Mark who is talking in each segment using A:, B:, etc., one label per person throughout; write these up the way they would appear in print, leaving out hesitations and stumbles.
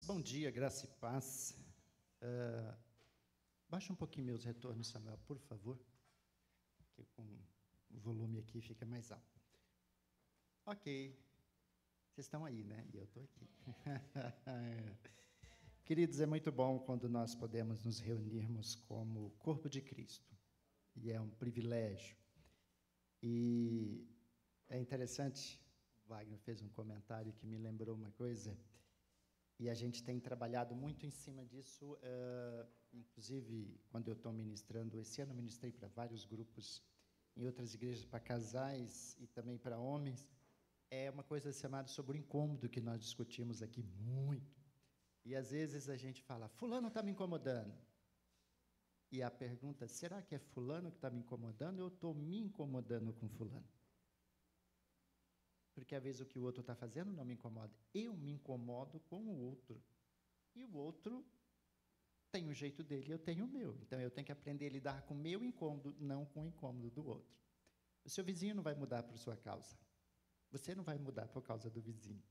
A: Bom dia, graça e paz. Baixa um pouquinho meus retornos, Samuel, por favor, que com o volume aqui fica mais alto. Ok, vocês estão aí, né? E eu estou aqui. Queridos, é muito bom quando nós podemos nos reunirmos como corpo de Cristo, e é um privilégio. E é interessante, Wagner fez um comentário que me lembrou uma coisa, e a gente tem trabalhado muito em cima disso, inclusive quando eu estou ministrando, esse ano eu ministrei para vários grupos, em outras igrejas para casais e também para homens, é uma coisa chamada sobre o incômodo que nós discutimos aqui muito. E às vezes a gente fala, fulano está me incomodando. E a pergunta, será que é fulano que está me incomodando ou eu estou me incomodando com fulano? Porque às vezes o que o outro está fazendo não me incomoda. Eu me incomodo com o outro. E o outro tem o jeito dele e eu tenho o meu. Então eu tenho que aprender a lidar com o meu incômodo, não com o incômodo do outro. O seu vizinho não vai mudar por sua causa. Você não vai mudar por causa do vizinho.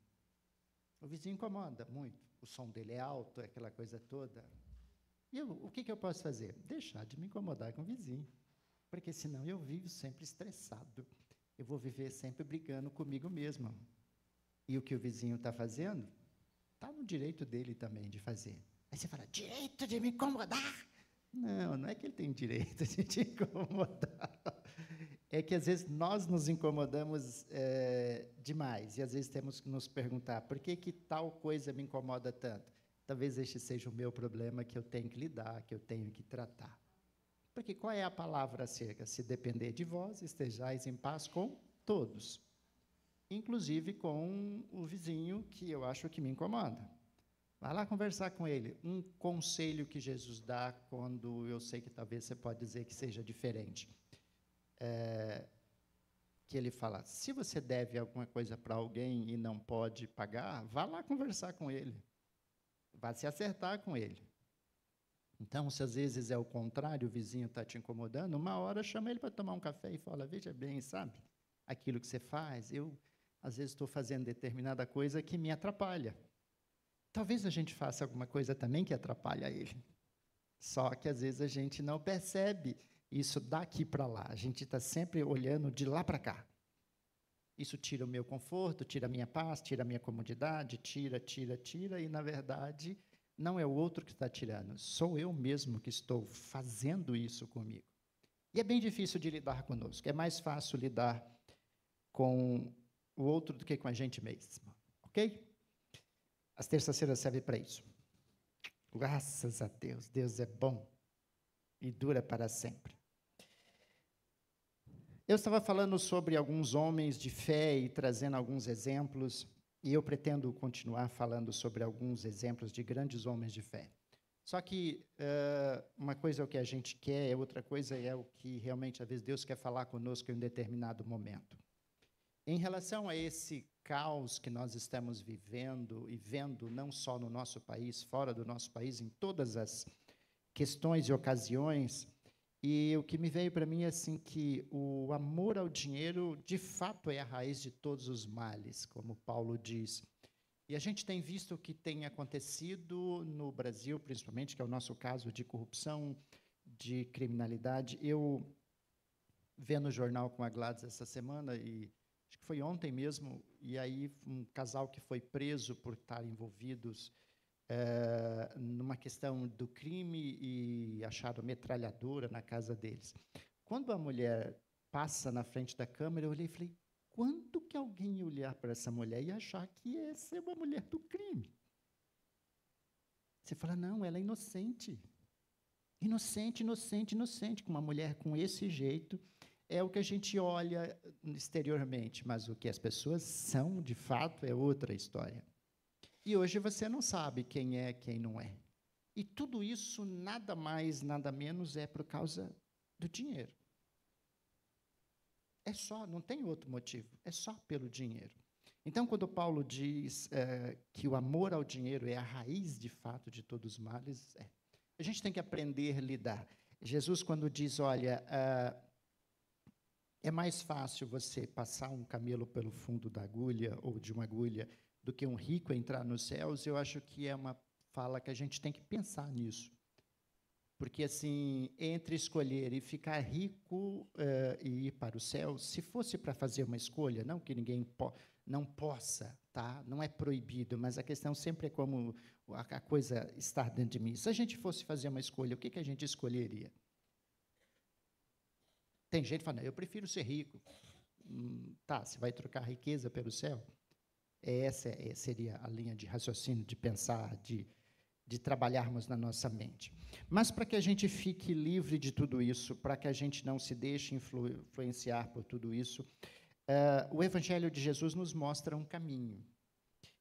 A: O vizinho incomoda muito. O som dele é alto, aquela coisa toda. E o que eu posso fazer? Deixar de me incomodar com o vizinho. Porque senão eu vivo sempre estressado. Eu vou viver sempre brigando comigo mesmo. E o que o vizinho está fazendo, está no direito dele também de fazer. Aí você fala, direito de me incomodar? Não, não é que ele tem direito de te incomodar. É que, às vezes, nós nos incomodamos demais. E, às vezes, temos que nos perguntar, por que tal coisa me incomoda tanto? Talvez este seja o meu problema que eu tenho que lidar, que eu tenho que tratar. Porque qual é a palavra acerca? Se depender de vós, estejais em paz com todos. Inclusive com o vizinho que eu acho que me incomoda. Vai lá conversar com ele. Um conselho que Jesus dá quando eu sei que talvez você pode dizer que seja diferente. Que ele fala, se você deve alguma coisa para alguém e não pode pagar, vá lá conversar com ele. Vá se acertar com ele. Então, se às vezes é o contrário, o vizinho está te incomodando, uma hora chama ele para tomar um café e fala, veja bem, sabe, aquilo que você faz, eu, às vezes, estou fazendo determinada coisa que me atrapalha. Talvez a gente faça alguma coisa também que atrapalha ele. Só que, às vezes, a gente não percebe isso daqui para lá. A gente está sempre olhando de lá para cá. Isso tira o meu conforto, tira a minha paz, tira a minha comodidade, tira, e, na verdade, não é o outro que está tirando, sou eu mesmo que estou fazendo isso comigo. E é bem difícil de lidar conosco, é mais fácil lidar com o outro do que com a gente mesmo, ok? As terças-feiras servem para isso. Graças a Deus, Deus é bom e dura para sempre. Eu estava falando sobre alguns homens de fé e trazendo alguns exemplos, e eu pretendo continuar falando sobre alguns exemplos de grandes homens de fé. Só que uma coisa é o que a gente quer, outra coisa é o que realmente, às vezes, Deus quer falar conosco em um determinado momento. Em relação a esse caos que nós estamos vivendo e vendo, não só no nosso país, fora do nosso país, em todas as questões e ocasiões, e o que me veio para mim é assim que o amor ao dinheiro, de fato, é a raiz de todos os males, como Paulo diz. E a gente tem visto o que tem acontecido no Brasil, principalmente, que é o nosso caso de corrupção, de criminalidade. Eu vi no jornal com a Gladys essa semana, e acho que foi ontem mesmo, e aí um casal que foi preso por estar envolvidos numa questão do crime e acharam metralhadora na casa deles. Quando a mulher passa na frente da câmera, eu olhei e falei, quando que alguém ia olhar para essa mulher e achar que essa é uma mulher do crime? Você fala, não, ela é inocente. Inocente, inocente, inocente. Com uma mulher com esse jeito, é o que a gente olha exteriormente, mas o que as pessoas são, de fato, é outra história. E hoje você não sabe quem é, quem não é. E tudo isso, nada mais, nada menos, é por causa do dinheiro. É só, não tem outro motivo, é só pelo dinheiro. Então, quando Paulo diz que o amor ao dinheiro é a raiz, de fato, de todos os males, a gente tem que aprender a lidar. Jesus, quando diz, olha, é mais fácil você passar um camelo pelo fundo da agulha, ou de uma agulha, do que um rico entrar nos céus, eu acho que é uma fala que a gente tem que pensar nisso. Porque, assim, entre escolher e ficar rico e ir para o céu, se fosse para fazer uma escolha, não que ninguém não possa, tá? Não é proibido, mas a questão sempre é como a coisa está dentro de mim. Se a gente fosse fazer uma escolha, o que, que a gente escolheria? Tem gente falando, eu prefiro ser rico. Tá, você vai trocar riqueza pelo céu? Essa seria a linha de raciocínio, de pensar, de trabalharmos na nossa mente. Mas para que a gente fique livre de tudo isso, para que a gente não se deixe influenciar por tudo isso, o Evangelho de Jesus nos mostra um caminho.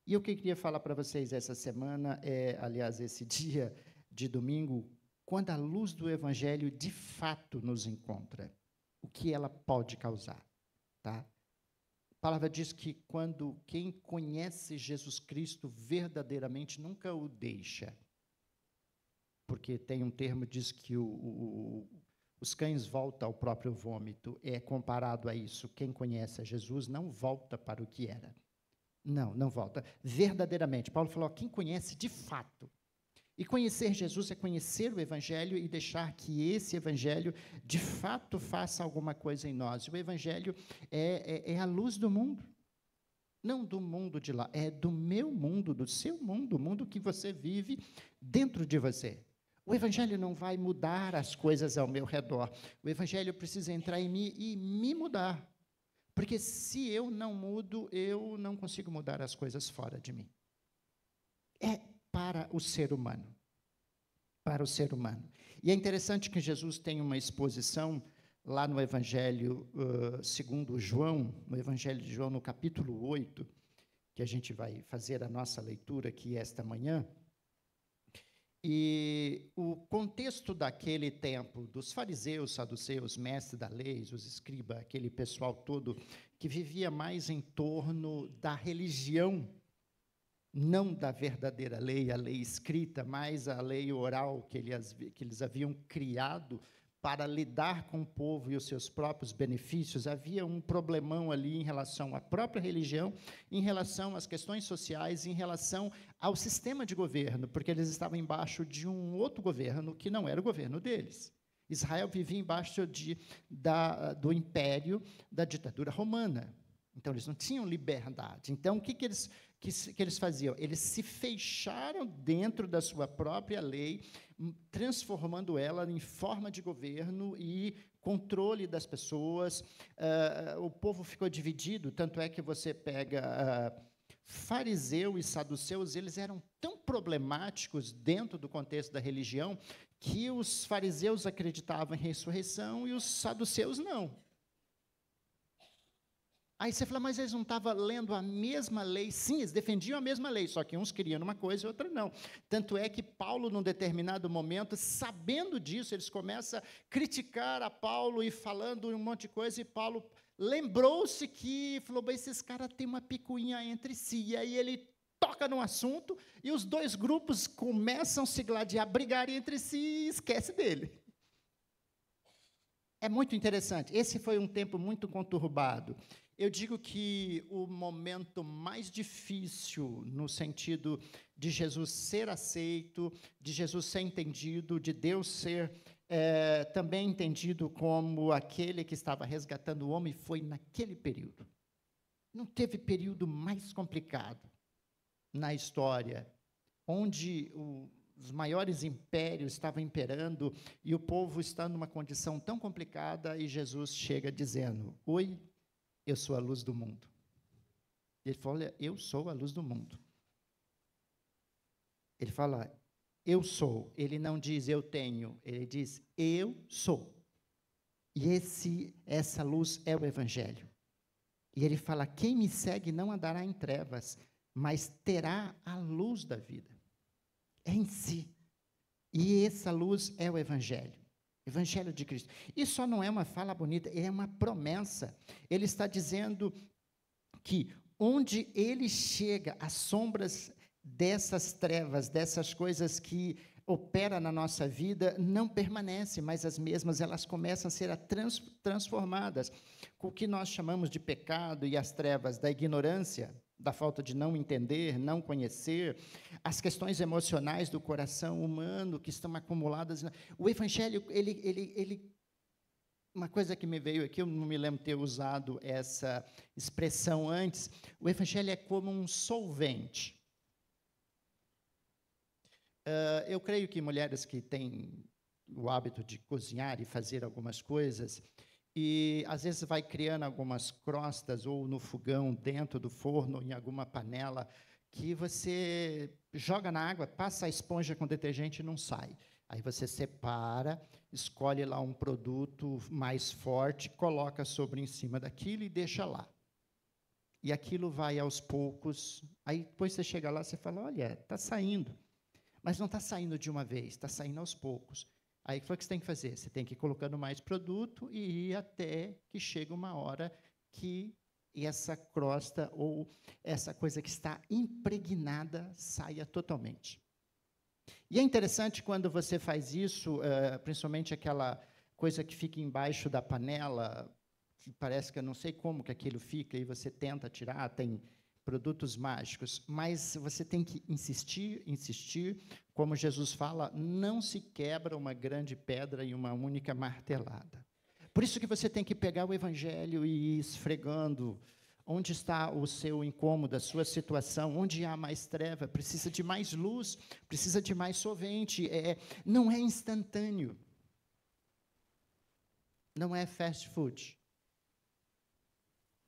A: E o que eu queria falar para vocês essa semana, aliás, esse dia de domingo, quando a luz do Evangelho de fato nos encontra, o que ela pode causar, tá? A palavra diz que quando quem conhece Jesus Cristo verdadeiramente nunca o deixa. Porque tem um termo que diz que os cães voltam ao próprio vômito. É comparado a isso. Quem conhece a Jesus não volta para o que era. Não volta. Verdadeiramente. Paulo falou, quem conhece de fato. E conhecer Jesus é conhecer o Evangelho e deixar que esse Evangelho, de fato, faça alguma coisa em nós. O Evangelho é a luz do mundo. Não do mundo de lá, é do meu mundo, do seu mundo, o mundo que você vive dentro de você. O Evangelho não vai mudar as coisas ao meu redor. O Evangelho precisa entrar em mim e me mudar. Porque se eu não mudo, eu não consigo mudar as coisas fora de mim. É para o ser humano. Para o ser humano. E é interessante que Jesus tem uma exposição lá no Evangelho segundo João, no Evangelho de João, no capítulo 8, que a gente vai fazer a nossa leitura aqui esta manhã. E o contexto daquele tempo, dos fariseus, saduceus, mestres da lei, os escribas, aquele pessoal todo que vivia mais em torno da religião, não da verdadeira lei, a lei escrita, mas a lei oral que eles haviam criado para lidar com o povo e os seus próprios benefícios. Havia um problemão ali em relação à própria religião, em relação às questões sociais, em relação ao sistema de governo, porque eles estavam embaixo de um outro governo que não era o governo deles. Israel vivia embaixo do império da ditadura romana. Então, eles não tinham liberdade. Então, o que eles faziam? Eles se fecharam dentro da sua própria lei, transformando ela em forma de governo e controle das pessoas. O povo ficou dividido, tanto é que você pega fariseu e saduceus, eles eram tão problemáticos dentro do contexto da religião que os fariseus acreditavam em ressurreição e os saduceus não. Aí você fala, mas eles não estavam lendo a mesma lei? Sim, eles defendiam a mesma lei, só que uns queriam uma coisa e outra não. Tanto é que Paulo, num determinado momento, sabendo disso, eles começam a criticar a Paulo e falando um monte de coisa, e Paulo lembrou-se que, falou, bem, esses caras têm uma picuinha entre si, e aí ele toca no assunto, e os dois grupos começam a se gladiar, brigarem entre si, e esquece dele. É muito interessante. Esse foi um tempo muito conturbado. Eu digo que o momento mais difícil, no sentido de Jesus ser aceito, de Jesus ser entendido, de Deus ser também entendido como aquele que estava resgatando o homem, foi naquele período. Não teve período mais complicado na história, onde os maiores impérios estavam imperando e o povo está numa condição tão complicada e Jesus chega dizendo, oi, eu sou a luz do mundo. Ele fala, olha, eu sou a luz do mundo. Ele fala, eu sou. Ele não diz eu tenho, ele diz eu sou. E essa luz é o Evangelho. E ele fala, quem me segue não andará em trevas, mas terá a luz da vida. É em si. E essa luz é o Evangelho. Evangelho de Cristo. Isso só não é uma fala bonita, é uma promessa. Ele está dizendo que onde ele chega, as sombras dessas trevas, dessas coisas que operam na nossa vida, não permanecem mais as mesmas, elas começam a ser transformadas. Com o que nós chamamos de pecado e as trevas da ignorância, da falta de não entender, não conhecer, as questões emocionais do coração humano que estão acumuladas. O Evangelho, uma coisa que me veio aqui, eu não me lembro ter usado essa expressão antes, o Evangelho é como um solvente. Eu creio que mulheres que têm o hábito de cozinhar e fazer algumas coisas, e às vezes vai criando algumas crostas, ou no fogão, dentro do forno, em alguma panela, que você joga na água, passa a esponja com detergente e não sai. Aí você separa, escolhe lá um produto mais forte, coloca sobre em cima daquilo e deixa lá. E aquilo vai aos poucos, aí depois você chega lá e fala, olha, está saindo. Mas não está saindo de uma vez, está saindo aos poucos. Aí, o que você tem que fazer? Você tem que ir colocando mais produto e ir até que chega uma hora que essa crosta ou essa coisa que está impregnada saia totalmente. E é interessante quando você faz isso, principalmente aquela coisa que fica embaixo da panela, que parece que eu não sei como que aquilo fica, e você tenta tirar, tem produtos mágicos, mas você tem que insistir, insistir. Como Jesus fala, não se quebra uma grande pedra em uma única martelada. Por isso que você tem que pegar o Evangelho e ir esfregando. Onde está o seu incômodo, a sua situação? Onde há mais treva? Precisa de mais luz, precisa de mais solvente. Não é instantâneo. Não é fast food.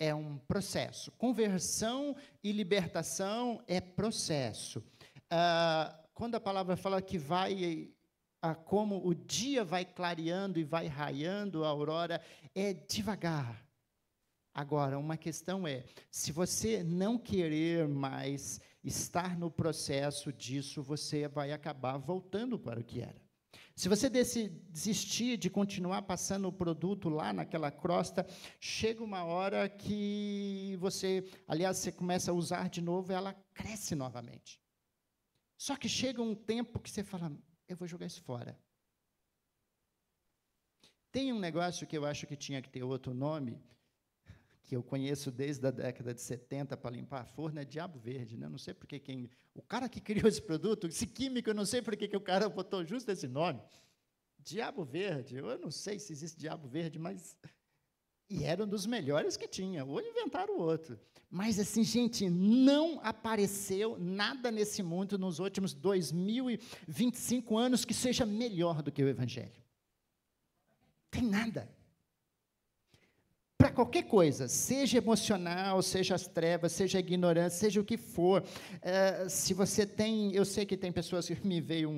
A: É um processo. Conversão e libertação é processo. Quando a palavra fala que vai, como o dia vai clareando e vai raiando, a aurora, é devagar. Agora, uma questão é, se você não querer mais estar no processo disso, você vai acabar voltando para o que era. Se você desistir de continuar passando o produto lá naquela crosta, chega uma hora que você começa a usar de novo e ela cresce novamente. Só que chega um tempo que você fala, eu vou jogar isso fora. Tem um negócio que eu acho que tinha que ter outro nome, que eu conheço desde a década de 70 para limpar forno, é diabo verde, né? Não sei porque o cara que criou esse produto, esse químico, eu não sei porque que o cara botou justo esse nome. Diabo verde, eu não sei se existe diabo verde, mas... E era um dos melhores que tinha, ou inventaram o outro. Mas, assim, gente, não apareceu nada nesse mundo nos últimos 2025 anos que seja melhor do que o Evangelho. Tem nada. Para qualquer coisa, seja emocional, seja as trevas, seja a ignorância, seja o que for, se você tem, eu sei que tem pessoas que me veio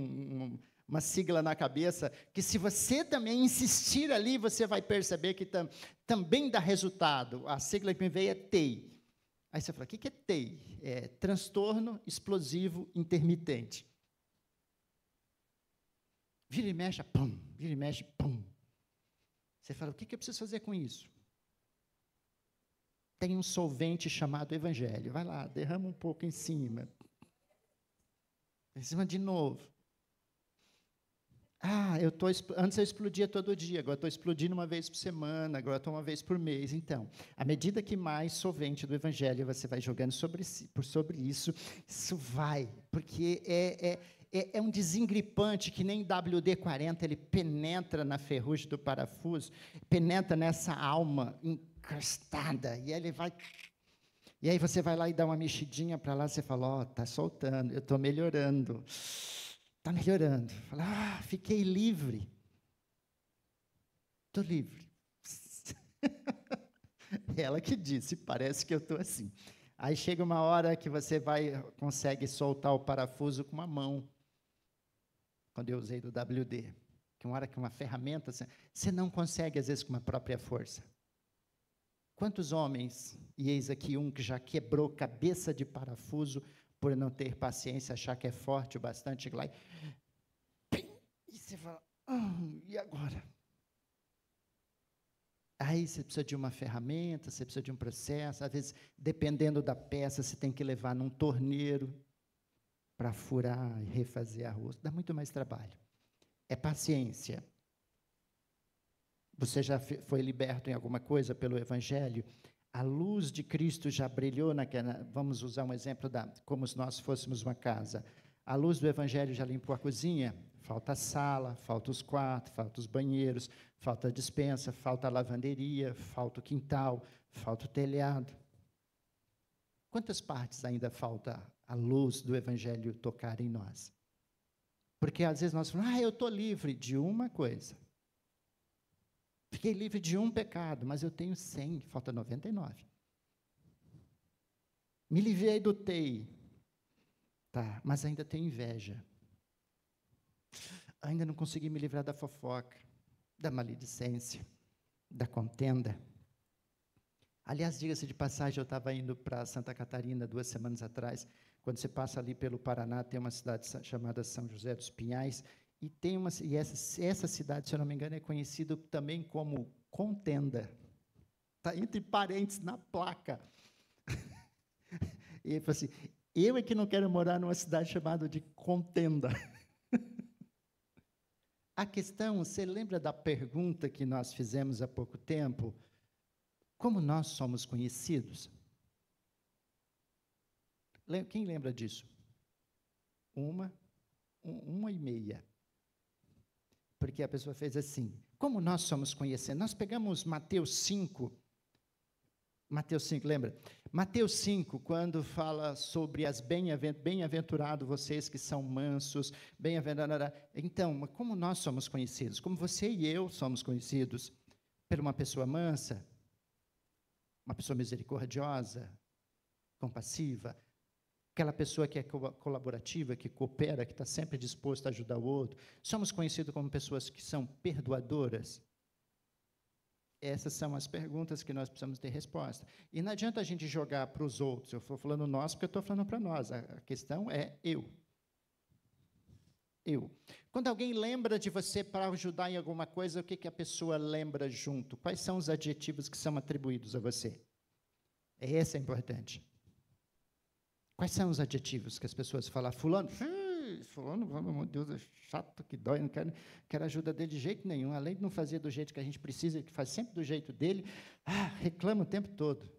A: uma sigla na cabeça, que se você também insistir ali, você vai perceber que também dá resultado. A sigla que me veio é TEI. Aí você fala, o que é TEI? É transtorno explosivo intermitente. Vira e mexe, pum, vira e mexe, pum. Você fala, o que eu preciso fazer com isso? Tem um solvente chamado Evangelho. Vai lá, derrama um pouco em cima. Em cima de novo. Antes eu explodia todo dia, agora estou explodindo uma vez por semana, agora estou uma vez por mês. Então, à medida que mais solvente do Evangelho você vai jogando sobre isso, isso vai, porque é um desengripante que nem WD-40, ele penetra na ferrugem do parafuso, penetra nessa alma encrustada, e ele vai... E aí você vai lá e dá uma mexidinha para lá, você fala, está soltando, eu estou melhorando. Está melhorando. Fala, fiquei livre. Estou livre. Ela que disse, parece que eu estou assim. Aí chega uma hora que você consegue soltar o parafuso com uma mão. Quando eu usei do WD. Que uma hora que uma ferramenta, você não consegue, às vezes, com uma própria força. Quantos homens, e eis aqui um que já quebrou cabeça de parafuso, por não ter paciência, achar que é forte o bastante, lá e você fala, e agora? Aí você precisa de uma ferramenta, você precisa de um processo, às vezes, dependendo da peça, você tem que levar num torneiro para furar e refazer a rosca, dá muito mais trabalho. É paciência. Você já foi liberto em alguma coisa pelo Evangelho? A luz de Cristo já brilhou naquela. Vamos usar um exemplo como se nós fôssemos uma casa. A luz do Evangelho já limpou a cozinha. Falta a sala, falta os quartos, falta os banheiros, falta a despensa, falta a lavanderia, falta o quintal, falta o telhado. Quantas partes ainda falta a luz do Evangelho tocar em nós? Porque às vezes nós falamos, eu estou livre de uma coisa. Fiquei livre de um pecado, mas eu tenho 100, falta 99. Me livrei do TEI, tá, mas ainda tenho inveja. Ainda não consegui me livrar da fofoca, da maledicência, da contenda. Aliás, diga-se de passagem, eu estava indo para Santa Catarina 2 semanas atrás. Quando você passa ali pelo Paraná, tem uma cidade chamada São José dos Pinhais, e essa cidade, se eu não me engano, é conhecida também como Contenda. Está entre parênteses na placa. E ele falou assim, eu é que não quero morar numa cidade chamada de Contenda. A questão, você lembra da pergunta que nós fizemos há pouco tempo? Como nós somos conhecidos? Quem lembra disso? Uma e meia. Porque a pessoa fez assim, como nós somos conhecidos? Nós pegamos Mateus 5, lembra? Mateus 5, quando fala sobre as bem-aventurados vocês que são mansos, bem-aventurados. Então, como nós somos conhecidos? Como você e eu somos conhecidos? Por uma pessoa mansa, uma pessoa misericordiosa, compassiva, aquela pessoa que é colaborativa, que coopera, que está sempre disposta a ajudar o outro. Somos conhecidos como pessoas que são perdoadoras. Essas são as perguntas que nós precisamos ter resposta. E não adianta a gente jogar para os outros. Eu estou falando nós porque eu estou falando para nós. A questão é eu. Eu. Quando alguém lembra de você para ajudar em alguma coisa, o que a pessoa lembra junto? Quais são os adjetivos que são atribuídos a você? Esse é importante. Quais são os adjetivos que as pessoas falam? Fulano, meu Deus, é chato, que dói, não quero ajuda dele de jeito nenhum. Além de não fazer do jeito que a gente precisa, ele faz sempre do jeito dele, reclama o tempo todo.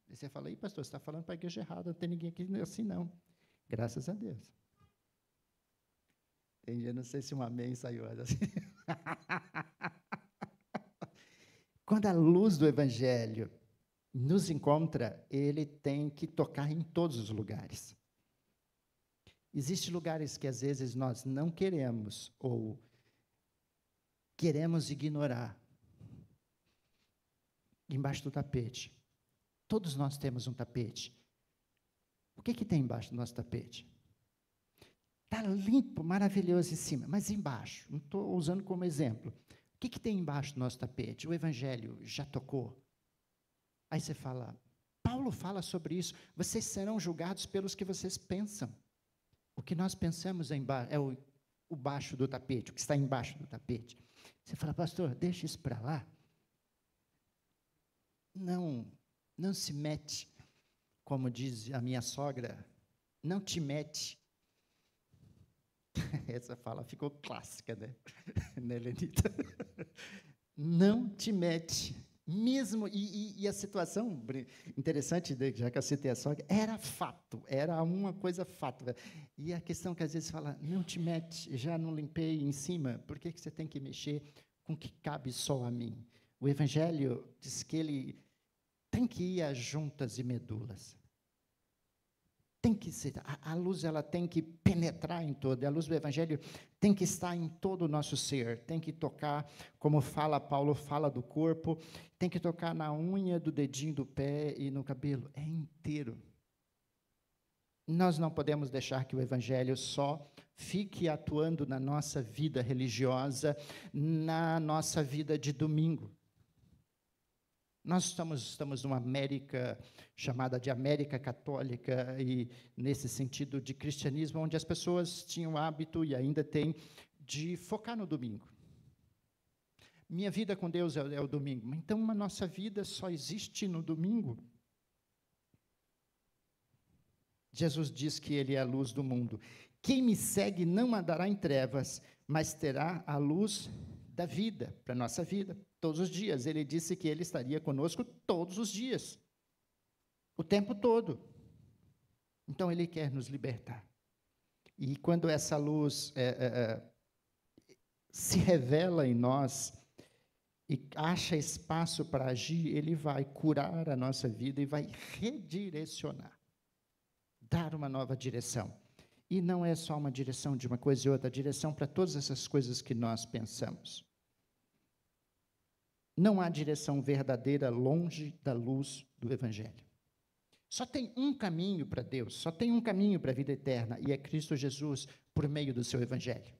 A: E você fala, pastor, você está falando para a igreja errada, não tem ninguém aqui assim, não. Graças a Deus. Eu não sei se um amém saiu assim. Quando a luz do Evangelho nos encontra, ele tem que tocar em todos os lugares. Existem lugares que, às vezes, nós não queremos ou queremos ignorar. Embaixo do tapete. Todos nós temos um tapete. O que tem embaixo do nosso tapete? Está limpo, maravilhoso em cima, mas embaixo, não estou usando como exemplo. O que tem embaixo do nosso tapete? O Evangelho já tocou. Aí você fala, Paulo fala sobre isso, vocês serão julgados pelos que vocês pensam. O que nós pensamos é o baixo do tapete, o que está embaixo do tapete. Você fala, pastor, deixa isso para lá. Não se mete, como diz a minha sogra, não te mete. Essa fala ficou clássica, né, Lenita? Não te mete. Mesmo, e a situação interessante, já que eu citei a sogra, era fato, era uma coisa fato. E a questão que às vezes fala, não te mete, já não limpei em cima, por que você tem que mexer com o que cabe só a mim? O Evangelho diz que ele tem que ir às juntas e medulas. Tem que ser, a luz ela tem que penetrar em todo, a luz do Evangelho tem que estar em todo o nosso ser, tem que tocar, como Paulo fala do corpo, tem que tocar na unha do dedinho do pé e no cabelo, é inteiro. Nós não podemos deixar que o Evangelho só fique atuando na nossa vida religiosa, na nossa vida de domingo. Nós estamos numa América chamada de América Católica, e nesse sentido de cristianismo, onde as pessoas tinham hábito, e ainda têm, de focar no domingo. Minha vida com Deus é o domingo. Então, a nossa vida só existe no domingo. Jesus diz que ele é a luz do mundo. Quem me segue não andará em trevas, mas terá a luz da vida, para a nossa vida, todos os dias. Ele disse que ele estaria conosco todos os dias. o tempo todo. Então, Ele quer nos libertar. E quando essa luz se revela em nós e acha espaço para agir, Ele vai curar a nossa vida e vai redirecionar, dar uma nova direção. E não é só uma direção de uma coisa e outra, a direção para todas essas coisas que nós pensamos. Não há direção verdadeira longe da luz do Evangelho. Só tem um caminho para Deus, só tem um caminho para a vida eterna, e é Cristo Jesus por meio do seu Evangelho.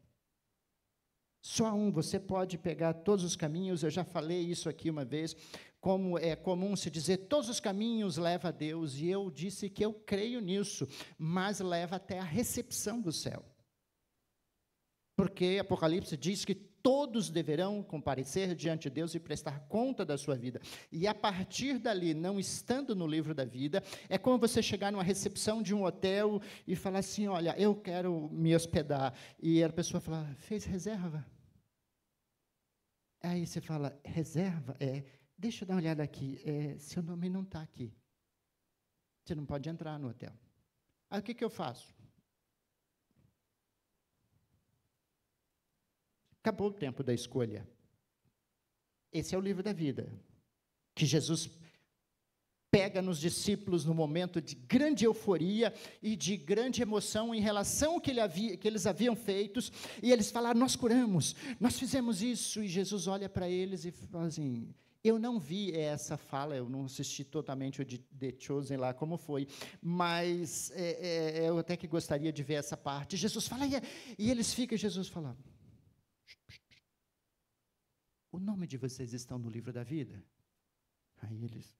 A: Só um, você pode pegar todos os caminhos, eu já falei isso aqui uma vez, como é comum se dizer, todos os caminhos levam a Deus, e eu disse que eu creio nisso, mas leva até a recepção do céu. Porque Apocalipse diz que todos deverão comparecer diante de Deus e prestar conta da sua vida. E a partir dali, não estando no livro da vida, é como você chegar numa recepção de um hotel e falar assim, olha, eu quero me hospedar. E a pessoa fala, fez reserva? Aí você fala, reserva? Deixa eu dar uma olhada aqui, seu nome não está aqui. Você não pode entrar no hotel. Aí o que eu faço? Acabou o tempo da escolha. Esse é o livro da vida, que Jesus pega nos discípulos no momento de grande euforia e de grande emoção em relação ao que eles haviam feito, e eles falaram, nós curamos, nós fizemos isso, e Jesus olha para eles e fala assim, eu não vi essa fala, eu não assisti totalmente o de The Chosen lá, como foi, mas eu até que gostaria de ver essa parte. Jesus fala, e eles ficam, Jesus fala, o nome de vocês estão no livro da vida? Aí eles,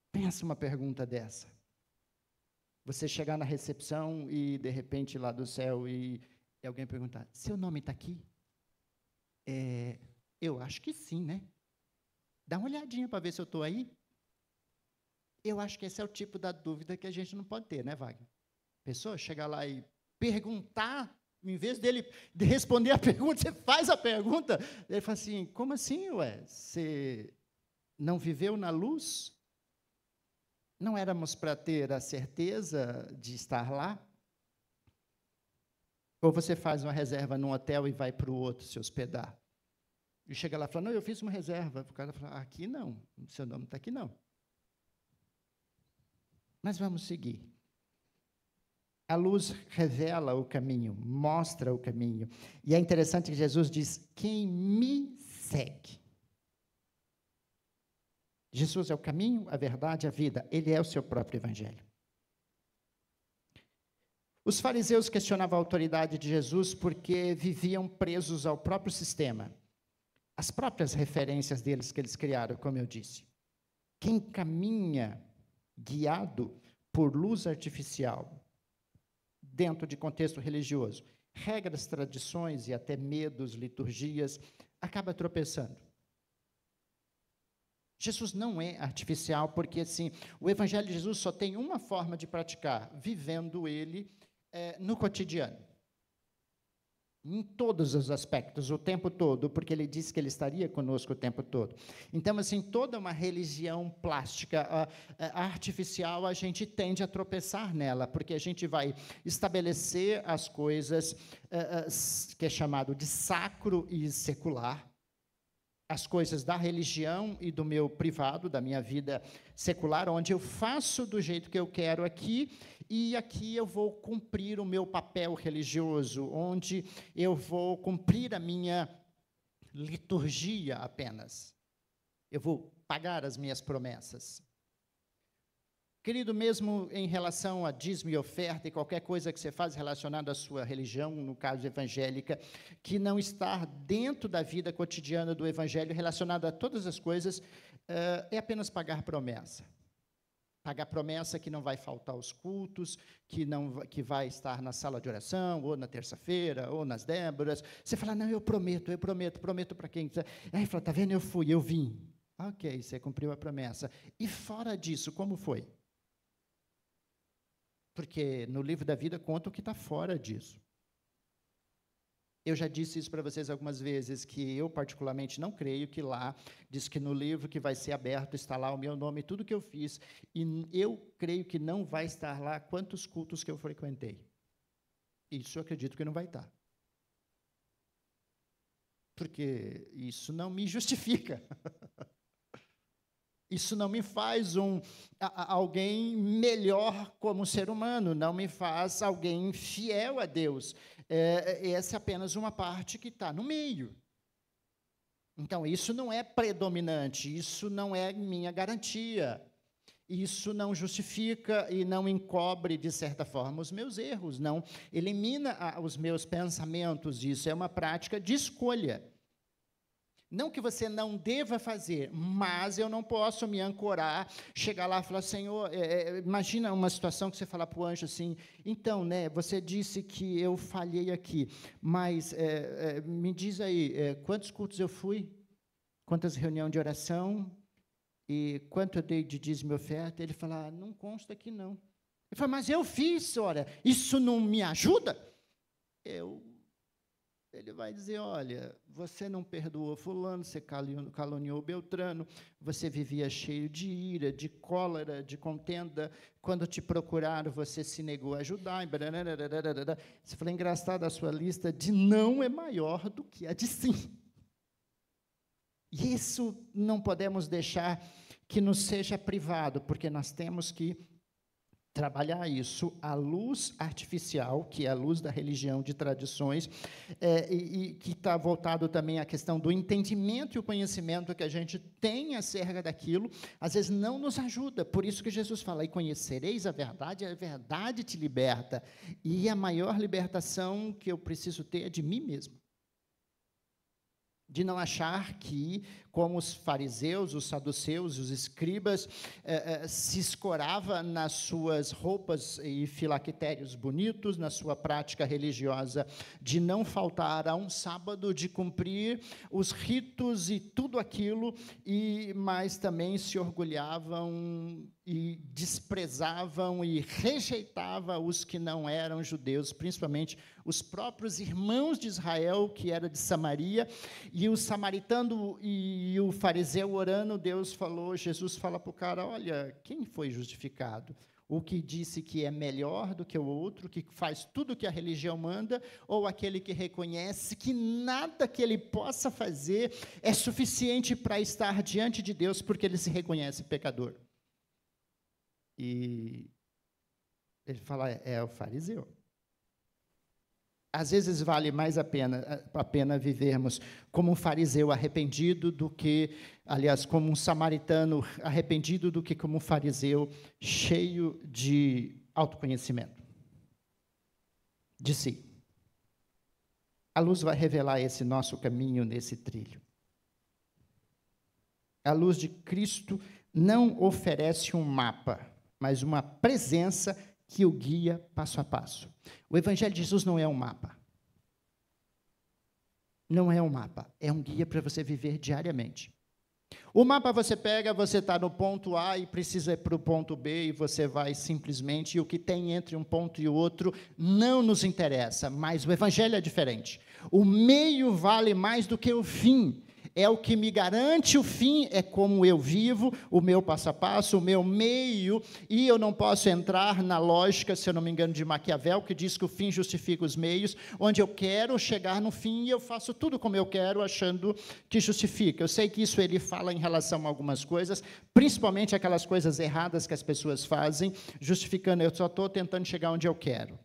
A: pensa uma pergunta dessa. Você chegar na recepção e, de repente, lá do céu, e alguém perguntar, seu nome está aqui? Eu acho que sim, né? Dá uma olhadinha para ver se eu estou aí. Eu acho que esse é o tipo da dúvida que a gente não pode ter, né, Wagner? Pessoa chegar lá e perguntar, em vez dele responder a pergunta, você faz a pergunta. Ele fala assim, como assim, ué? Você não viveu na luz? Não éramos para ter a certeza de estar lá? Ou você faz uma reserva num hotel e vai para o outro se hospedar? E chega lá e fala, não, eu fiz uma reserva. O cara fala, aqui não, o seu nome está aqui não. Mas vamos seguir. A luz revela o caminho, mostra o caminho. E é interessante que Jesus diz, quem me segue. Jesus é o caminho, a verdade, a vida. Ele é o seu próprio evangelho. Os fariseus questionavam a autoridade de Jesus porque viviam presos ao próprio sistema. As próprias referências deles que eles criaram, como eu disse. Quem caminha guiado por luz artificial, dentro de contexto religioso, regras, tradições e até medos, liturgias, acaba tropeçando. Jesus não é artificial, porque assim, o Evangelho de Jesus só tem uma forma de praticar, vivendo ele no cotidiano. Em todos os aspectos, o tempo todo, porque ele disse que ele estaria conosco o tempo todo. Então, assim, toda uma religião plástica, artificial, a gente tende a tropeçar nela, porque a gente vai estabelecer as coisas que é chamado de sacro e secular, as coisas da religião e do meu privado, da minha vida secular, onde eu faço do jeito que eu quero aqui, e aqui eu vou cumprir o meu papel religioso, onde eu vou cumprir a minha liturgia apenas. Eu vou pagar as minhas promessas. Querido, mesmo em relação a dízimo e oferta e qualquer coisa que você faz relacionada à sua religião, no caso evangélica, que não está dentro da vida cotidiana do evangelho, relacionado a todas as coisas, é apenas pagar promessa. Pagar promessa que não vai faltar aos cultos, que vai estar na sala de oração, ou na terça-feira, ou nas Déboras. Você fala, não, eu prometo para quem? Aí fala, está vendo, eu fui, eu vim. Ok, você cumpriu a promessa. E fora disso, como foi? Porque no livro da vida conta o que está fora disso. Eu já disse isso para vocês algumas vezes, que eu particularmente não creio que lá, diz que no livro que vai ser aberto está lá o meu nome e tudo que eu fiz, e eu creio que não vai estar lá quantos cultos que eu frequentei. Isso eu acredito que não vai estar. Porque isso não me justifica. Isso não me faz alguém melhor como ser humano, não me faz alguém fiel a Deus. Essa é apenas uma parte que está no meio. Então, isso não é predominante, isso não é minha garantia. Isso não justifica e não encobre, de certa forma, os meus erros, não elimina os meus pensamentos. Isso é uma prática de escolha. Não que você não deva fazer, mas eu não posso me ancorar, chegar lá e falar, Senhor, imagina uma situação que você fala para o anjo assim, então, né, você disse que eu falhei aqui, mas me diz aí, quantos cultos eu fui? Quantas reuniões de oração? E quanto eu dei de dízimo e oferta? Ele fala, não consta aqui não. Ele fala, mas eu fiz, olha, isso não me ajuda? Ele vai dizer, olha, você não perdoou fulano, você caluniou Beltrano, você vivia cheio de ira, de cólera, de contenda, quando te procuraram, você se negou a ajudar, você fala, engraçado, a sua lista de não é maior do que a de sim. E isso não podemos deixar que nos seja privado, porque nós temos que trabalhar isso à luz artificial, que é a luz da religião, de tradições, e que está voltado também à questão do entendimento e o conhecimento que a gente tem acerca daquilo, às vezes não nos ajuda. Por isso que Jesus fala, e conhecereis a verdade te liberta. E a maior libertação que eu preciso ter é de mim mesmo. De não achar que, como os fariseus, os saduceus, os escribas, se escorava nas suas roupas e filactérios bonitos, na sua prática religiosa, de não faltar a um sábado, de cumprir os ritos e tudo aquilo, mas também se orgulhavam e desprezavam e rejeitavam os que não eram judeus, principalmente os próprios irmãos de Israel, que era de Samaria, e o samaritano e o fariseu orando, Jesus fala para o cara, olha, quem foi justificado? O que disse que é melhor do que o outro, que faz tudo o que a religião manda, ou aquele que reconhece que nada que ele possa fazer é suficiente para estar diante de Deus, porque ele se reconhece pecador? E ele fala, é o fariseu. Às vezes vale mais a pena vivermos como um fariseu arrependido do que, aliás, como um samaritano arrependido do que como um fariseu cheio de autoconhecimento de si. A luz vai revelar esse nosso caminho nesse trilho. A luz de Cristo não oferece um mapa, mas uma presença que o guia passo a passo. O Evangelho de Jesus não é um mapa. Não é um mapa, é um guia para você viver diariamente. O mapa você pega, você está no ponto A e precisa ir para o ponto B, e você vai simplesmente, e o que tem entre um ponto e o outro não nos interessa, mas o Evangelho é diferente. O meio vale mais do que o fim. É o que me garante o fim, é como eu vivo, o meu passo a passo, o meu meio, e eu não posso entrar na lógica, se eu não me engano, de Maquiavel, que diz que o fim justifica os meios, onde eu quero chegar no fim e eu faço tudo como eu quero, achando que justifica. Eu sei que isso ele fala em relação a algumas coisas, principalmente aquelas coisas erradas que as pessoas fazem, justificando, eu só estou tentando chegar onde eu quero.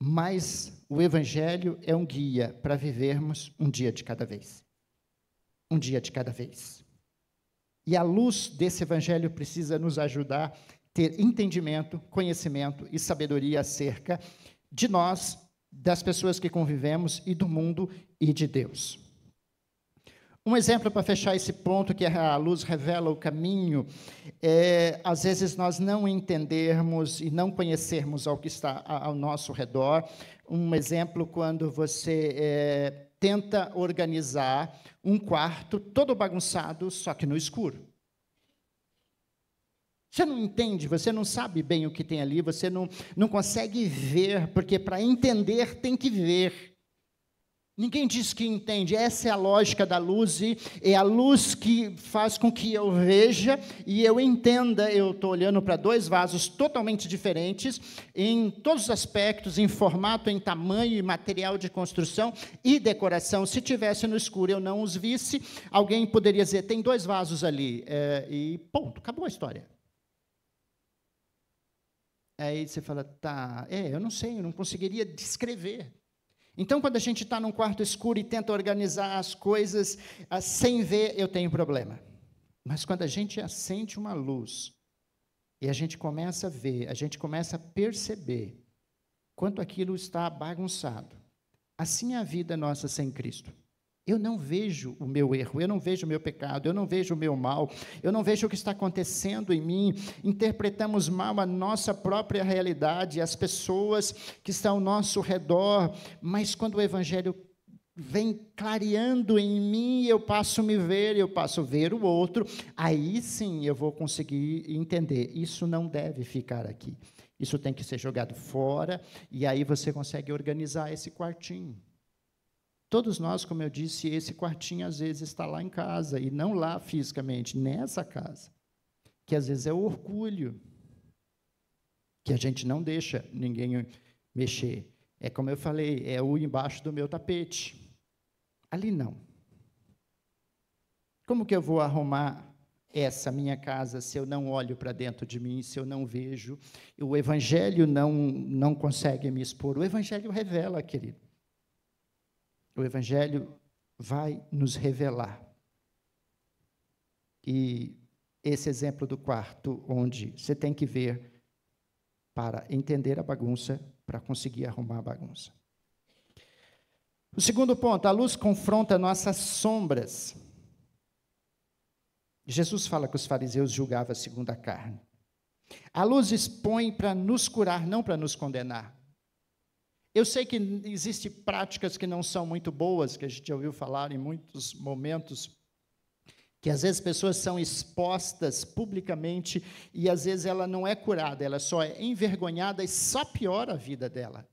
A: Mas o Evangelho é um guia para vivermos um dia de cada vez. Um dia de cada vez. E a luz desse Evangelho precisa nos ajudar a ter entendimento, conhecimento e sabedoria acerca de nós, das pessoas que convivemos e do mundo e de Deus. Um exemplo para fechar esse ponto, que a luz revela o caminho, às vezes nós não entendermos e não conhecermos o que está ao nosso redor. Um exemplo, quando você tenta organizar um quarto todo bagunçado, só que no escuro. Você não entende, você não sabe bem o que tem ali, você não consegue ver, porque para entender tem que ver. Ninguém diz que entende, essa é a lógica da luz, e é a luz que faz com que eu veja e eu entenda. Eu estou olhando para dois vasos totalmente diferentes, em todos os aspectos, em formato, em tamanho, e material de construção e decoração. Se tivesse no escuro e eu não os visse, alguém poderia dizer, tem dois vasos ali, e ponto, acabou a história. Aí você fala, tá, eu não sei, eu não conseguiria descrever. Então, quando a gente está num quarto escuro e tenta organizar as coisas sem ver, eu tenho problema. Mas quando a gente acende uma luz e a gente começa a ver, a gente começa a perceber quanto aquilo está bagunçado, assim é a vida nossa sem Cristo. Eu não vejo o meu erro, eu não vejo o meu pecado, eu não vejo o meu mal, eu não vejo o que está acontecendo em mim. Interpretamos mal a nossa própria realidade, as pessoas que estão ao nosso redor, mas quando o Evangelho vem clareando em mim, eu passo a me ver, eu passo a ver o outro, aí sim eu vou conseguir entender, isso não deve ficar aqui, isso tem que ser jogado fora, e aí você consegue organizar esse quartinho. Todos nós, como eu disse, esse quartinho às vezes está lá em casa, e não lá fisicamente, nessa casa, que às vezes é o orgulho, que a gente não deixa ninguém mexer. É como eu falei, é o embaixo do meu tapete. Ali não. Como que eu vou arrumar essa minha casa se eu não olho para dentro de mim, se eu não vejo? O Evangelho não consegue me expor. O Evangelho revela, querido. O Evangelho vai nos revelar. E esse exemplo do quarto, onde você tem que ver para entender a bagunça, para conseguir arrumar a bagunça. O segundo ponto, a luz confronta nossas sombras. Jesus fala que os fariseus julgavam segundo a carne. A luz expõe para nos curar, não para nos condenar. Eu sei que existem práticas que não são muito boas, que a gente já ouviu falar em muitos momentos, que às vezes pessoas são expostas publicamente e às vezes ela não é curada, ela só é envergonhada e só piora a vida dela.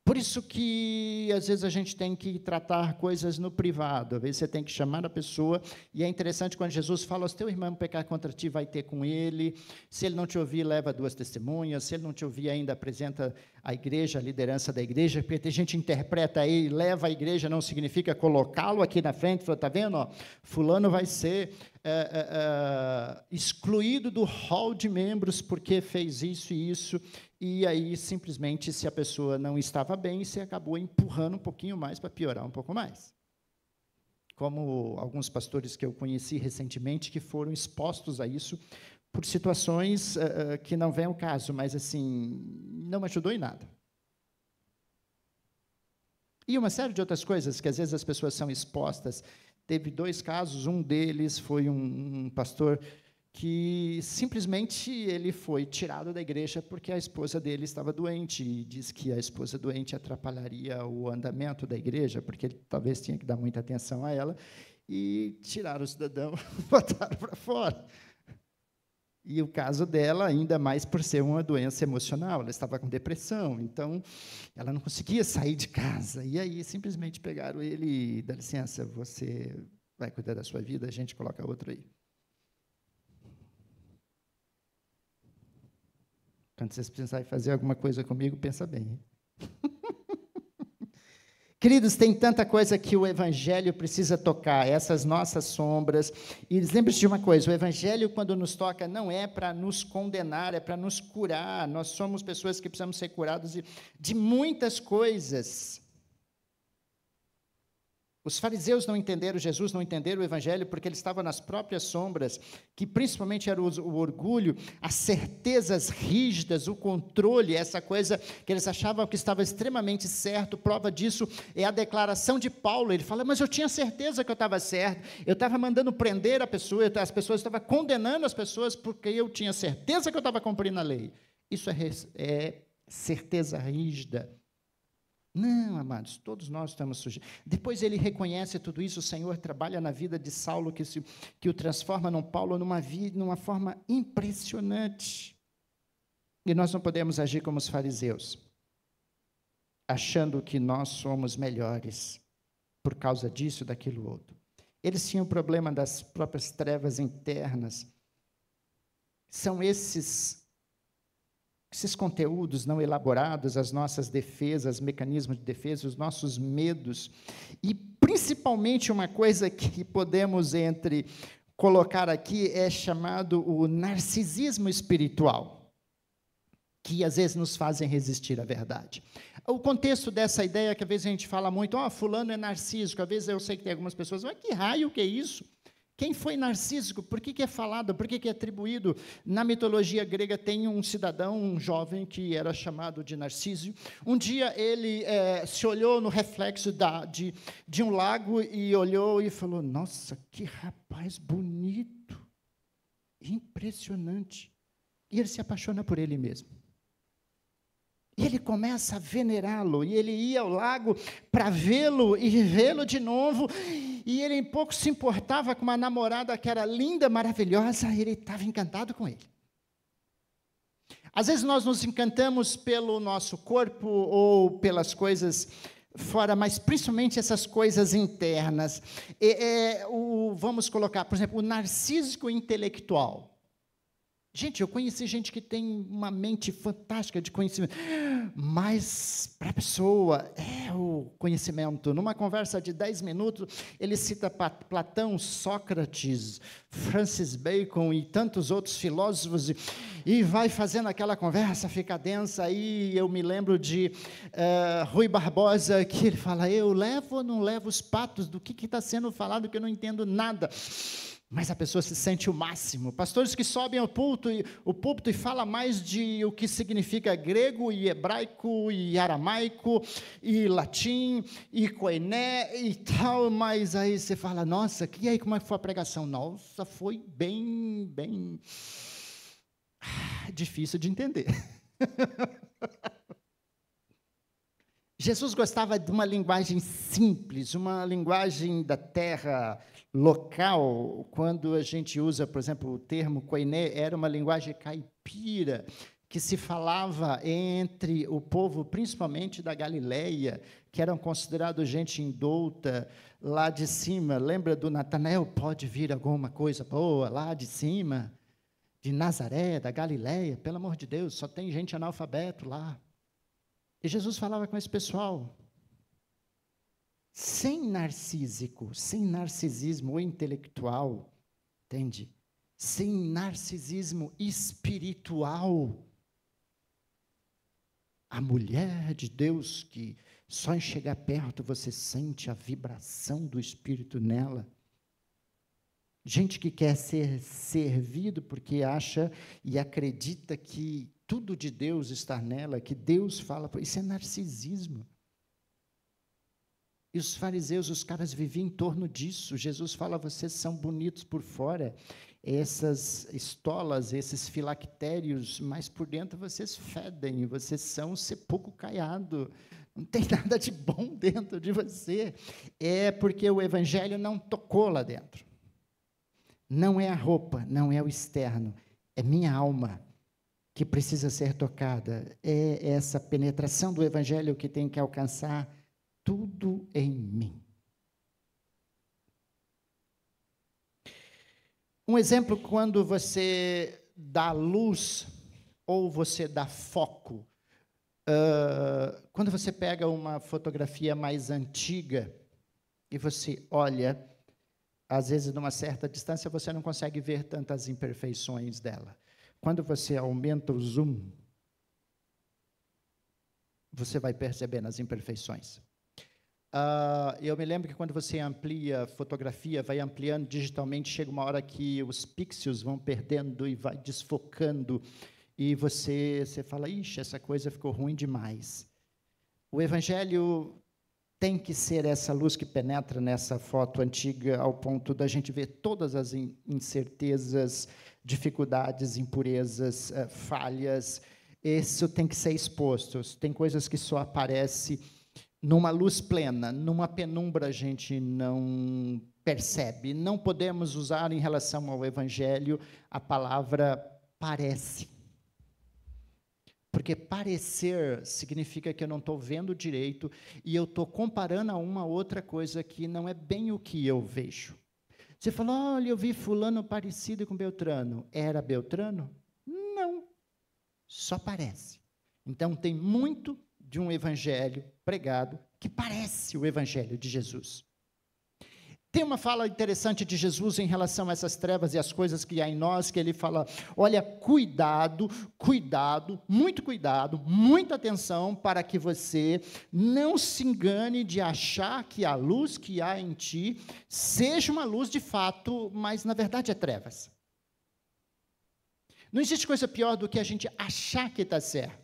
A: Por isso que, às vezes, a gente tem que tratar coisas no privado. Às vezes, você tem que chamar a pessoa, e é interessante quando Jesus fala, se teu irmão pecar contra ti, vai ter com ele. Se ele não te ouvir, leva 2 testemunhas. Se ele não te ouvir ainda, apresenta a igreja, a liderança da igreja, porque tem gente que interpreta aí, leva a igreja, não significa colocá-lo aqui na frente, fala, está vendo? Ó, fulano vai ser excluído do hall de membros porque fez isso e isso. E aí, simplesmente, se a pessoa não estava bem, você acabou empurrando um pouquinho mais para piorar um pouco mais. Como alguns pastores que eu conheci recentemente, que foram expostos a isso por situações que não vem ao caso, mas, assim, não ajudou em nada. E uma série de outras coisas que, às vezes, as pessoas são expostas. Teve 2 casos, um deles foi um pastor que simplesmente ele foi tirado da igreja porque a esposa dele estava doente, e diz que a esposa doente atrapalharia o andamento da igreja, porque ele talvez tinha que dar muita atenção a ela, e tiraram o cidadão, botaram para fora. E o caso dela, ainda mais por ser uma doença emocional, ela estava com depressão, então ela não conseguia sair de casa, e aí simplesmente pegaram ele e, dá licença, você vai cuidar da sua vida, a gente coloca outro aí. Quando vocês precisarem fazer alguma coisa comigo, pensa bem. Queridos, tem tanta coisa que o Evangelho precisa tocar, essas nossas sombras. E lembre-se de uma coisa, o Evangelho, quando nos toca, não é para nos condenar, é para nos curar. Nós somos pessoas que precisamos ser curados de muitas coisas. Os fariseus não entenderam Jesus, não entenderam o Evangelho, porque ele estava nas próprias sombras, que principalmente era o orgulho, as certezas rígidas, o controle, essa coisa que eles achavam que estava extremamente certo. Prova disso é a declaração de Paulo. Ele fala, mas eu tinha certeza que eu estava certo, eu estava mandando prender a pessoa, as pessoas estavam condenando as pessoas, porque eu tinha certeza que eu estava cumprindo a lei. Isso é certeza rígida. Não, amados, todos nós estamos sujeitos. Depois ele reconhece tudo isso, o Senhor trabalha na vida de Saulo, que o transforma num Paulo numa forma impressionante. E nós não podemos agir como os fariseus, achando que nós somos melhores por causa disso, daquilo outro. Eles tinham o problema das próprias trevas internas. São esses conteúdos não elaborados, as nossas defesas, mecanismos de defesa, os nossos medos, e principalmente uma coisa que podemos colocar aqui é chamado o narcisismo espiritual, que às vezes nos fazem resistir à verdade. O contexto dessa ideia que às vezes a gente fala muito, fulano é narcísico, às vezes eu sei que tem algumas pessoas, mas que raio que é isso? Quem foi narcísico? Por que é falado? Por que é atribuído? Na mitologia grega tem um cidadão, um jovem, que era chamado de Narciso. Um dia ele se olhou no reflexo de um lago e olhou e falou, nossa, que rapaz bonito, impressionante. E ele se apaixona por ele mesmo. E ele começa a venerá-lo, e ele ia ao lago para vê-lo e vê-lo de novo, e ele em pouco se importava com uma namorada que era linda, maravilhosa, e ele estava encantado com ele. Às vezes nós nos encantamos pelo nosso corpo ou pelas coisas fora, mas principalmente essas coisas internas. Vamos colocar, por exemplo, o narcísico intelectual. Gente, eu conheci gente que tem uma mente fantástica de conhecimento, mas para a pessoa é o conhecimento. Numa conversa de 10 minutos, ele cita Platão, Sócrates, Francis Bacon e tantos outros filósofos, e vai fazendo aquela conversa, fica densa. Aí eu me lembro de Rui Barbosa, que ele fala, eu levo ou não levo os patos do que está sendo falado, que eu não entendo nada. Mas a pessoa se sente o máximo. Pastores que sobem ao púlpito e falam mais de o que significa grego e hebraico e aramaico e latim e koiné e tal, mas aí você fala, nossa, e aí como é que foi a pregação? Nossa, foi bem difícil de entender. Jesus gostava de uma linguagem simples, uma linguagem da terra local. Quando a gente usa, por exemplo, o termo koiné, era uma linguagem caipira, que se falava entre o povo, principalmente da Galileia, que eram considerados gente indouta, lá de cima. Lembra do Natanael? Pode vir alguma coisa boa lá de cima, de Nazaré, da Galileia, pelo amor de Deus, só tem gente analfabeto lá. E Jesus falava com esse pessoal, sem narcisismo intelectual, entende? Sem narcisismo espiritual. A mulher de Deus, que só em chegar perto você sente a vibração do Espírito nela. Gente que quer ser servido porque acha e acredita que tudo de Deus está nela, que Deus fala. Isso é narcisismo. E os fariseus, os caras viviam em torno disso. Jesus fala, vocês são bonitos por fora, essas estolas, esses filactérios, mas por dentro vocês fedem, vocês são sepulcro caiado. Não tem nada de bom dentro de você. É porque o evangelho não tocou lá dentro. Não é a roupa, não é o externo, é minha alma que precisa ser tocada. É essa penetração do evangelho que tem que alcançar tudo em mim. Um exemplo, quando você dá luz ou você dá foco. Quando você pega uma fotografia mais antiga e você olha, às vezes, numa certa distância, você não consegue ver tantas imperfeições dela. Quando você aumenta o zoom, você vai percebendo as imperfeições. Eu me lembro que quando você amplia a fotografia, vai ampliando digitalmente, chega uma hora que os pixels vão perdendo e vai desfocando, e você fala, ixi, essa coisa ficou ruim demais. O Evangelho tem que ser essa luz que penetra nessa foto antiga ao ponto da gente ver todas as incertezas, dificuldades, impurezas, falhas. Isso tem que ser exposto. Tem coisas que só aparecem numa luz plena, numa penumbra a gente não percebe. Não podemos usar em relação ao Evangelho a palavra parece. Porque parecer significa que eu não estou vendo direito e eu estou comparando a uma outra coisa que não é bem o que eu vejo. Você fala, olha, eu vi fulano parecido com Beltrano. Era Beltrano? Não, só parece. Então, tem muito de um evangelho pregado que parece o evangelho de Jesus. Tem uma fala interessante de Jesus em relação a essas trevas e as coisas que há em nós, que ele fala, olha, cuidado, cuidado, muita atenção para que você não se engane de achar que a luz que há em ti seja uma luz de fato, mas na verdade é trevas. Não existe coisa pior do que a gente achar que está certo,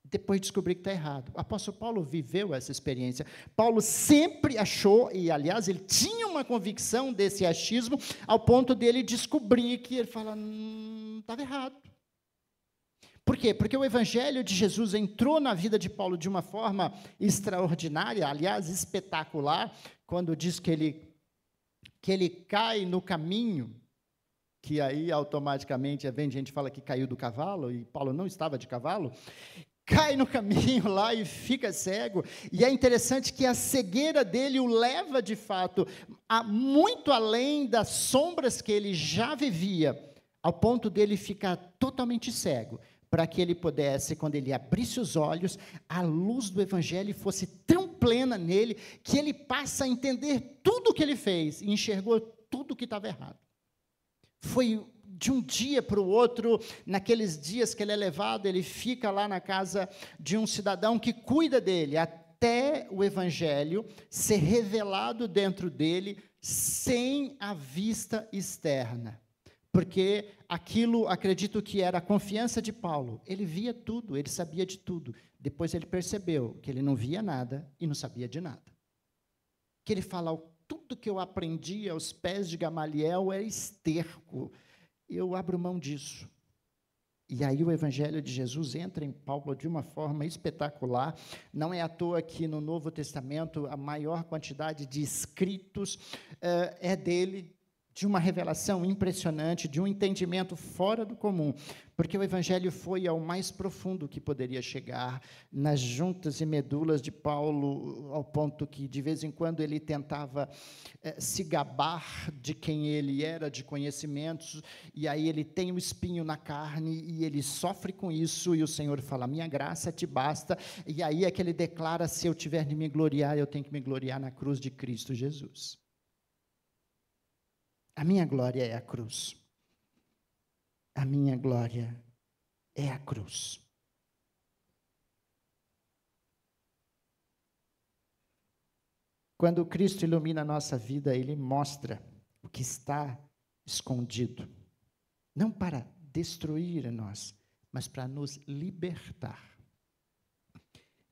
A: depois descobrir que está errado. O apóstolo Paulo viveu essa experiência. Paulo sempre achou, e aliás, ele tinha uma convicção desse achismo, ao ponto dele descobrir que ele fala, estava errado. Por quê? Porque o evangelho de Jesus entrou na vida de Paulo de uma forma extraordinária, aliás, espetacular, quando diz que ele cai no caminho, que aí automaticamente vem gente que fala que caiu do cavalo, e Paulo não estava de cavalo, cai no caminho lá e fica cego, e é interessante que a cegueira dele o leva, de fato, a muito além das sombras que ele já vivia, ao ponto dele ficar totalmente cego, para que ele pudesse, quando ele abrisse os olhos, a luz do evangelho fosse tão plena nele, que ele passa a entender tudo o que ele fez, e enxergou tudo o que estava errado. Foi de um dia para o outro, naqueles dias que ele é levado, ele fica lá na casa de um cidadão que cuida dele, até o evangelho ser revelado dentro dele, sem a vista externa. Porque aquilo, acredito que era a confiança de Paulo. Ele via tudo, ele sabia de tudo. Depois ele percebeu que ele não via nada e não sabia de nada. Que ele fala, tudo que eu aprendi aos pés de Gamaliel é esterco. Eu abro mão disso. E aí o evangelho de Jesus entra em Paulo de uma forma espetacular. Não é à toa que no Novo Testamento a maior quantidade de escritos é dele, de uma revelação impressionante, de um entendimento fora do comum, porque o evangelho foi ao mais profundo que poderia chegar, nas juntas e medulas de Paulo, ao ponto que, de vez em quando, ele tentava se gabar de quem ele era, de conhecimentos, e aí ele tem um espinho na carne, e ele sofre com isso, e o Senhor fala, minha graça te basta, e aí é que ele declara, se eu tiver de me gloriar, eu tenho que me gloriar na cruz de Cristo Jesus. A minha glória é a cruz. A minha glória é a cruz. Quando Cristo ilumina a nossa vida, Ele mostra o que está escondido. Não para destruir a nós, mas para nos libertar.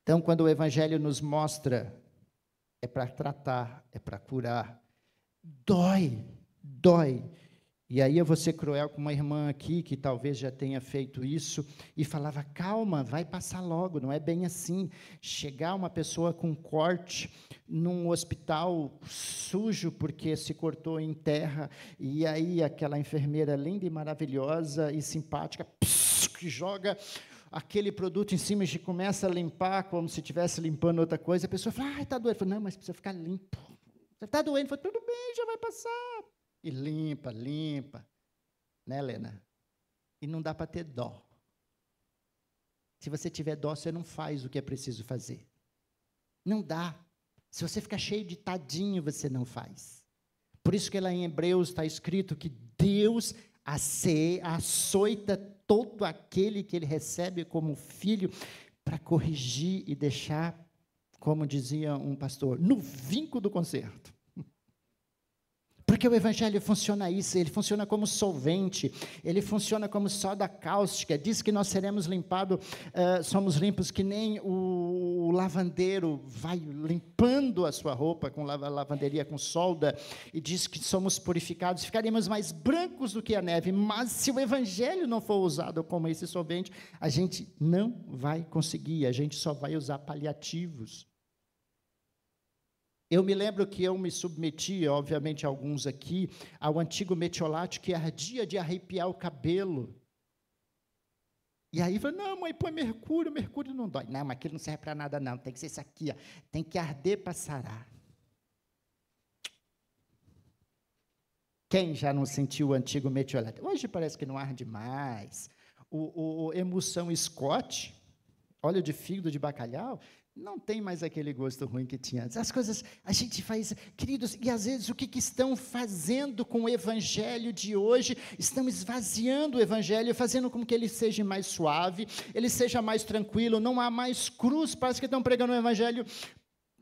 A: Então, quando o Evangelho nos mostra, é para tratar, é para curar. Dói. E aí eu vou ser cruel com uma irmã aqui, que talvez já tenha feito isso, e falava, calma, vai passar logo, não é bem assim. Chegar uma pessoa com corte num hospital sujo, porque se cortou em terra, e aí aquela enfermeira linda e maravilhosa e simpática, que joga aquele produto em cima e começa a limpar, como se estivesse limpando outra coisa, a pessoa fala, ai, está doendo. Eu falo, não, mas precisa ficar limpo. Você está doendo? Eu falo, tudo bem, já vai passar. E limpa, né, Helena? E não dá para ter dó. Se você tiver dó, você não faz o que é preciso fazer. Não dá. Se você ficar cheio de tadinho, você não faz. Por isso que lá em Hebreus está escrito que Deus açoita todo aquele que Ele recebe como filho para corrigir e deixar, como dizia um pastor, no vinco do concerto. Porque o evangelho funciona isso, ele funciona como solvente, ele funciona como soda cáustica, diz que nós seremos limpados, somos limpos que nem o lavandeiro vai limpando a sua roupa com lavanderia com solda, e diz que somos purificados, ficaremos mais brancos do que a neve, mas se o evangelho não for usado como esse solvente, a gente não vai conseguir, a gente só vai usar paliativos. Eu me lembro que eu me submeti, obviamente alguns aqui, ao antigo metiolate que ardia de arrepiar o cabelo. E aí, falei, não, mãe, põe mercúrio, mercúrio não dói. Não, mas aquilo não serve para nada, não. Tem que ser isso aqui, ó. Tem que arder para sarar. Quem já não sentiu o antigo metiolate? Hoje parece que não arde mais. O emulsão Scott, óleo de fígado de bacalhau, não tem mais aquele gosto ruim que tinha antes. As coisas, a gente faz, queridos, e às vezes o que estão fazendo com o evangelho de hoje? Estão esvaziando o evangelho, fazendo com que ele seja mais suave, ele seja mais tranquilo, não há mais cruz, parece que estão pregando o evangelho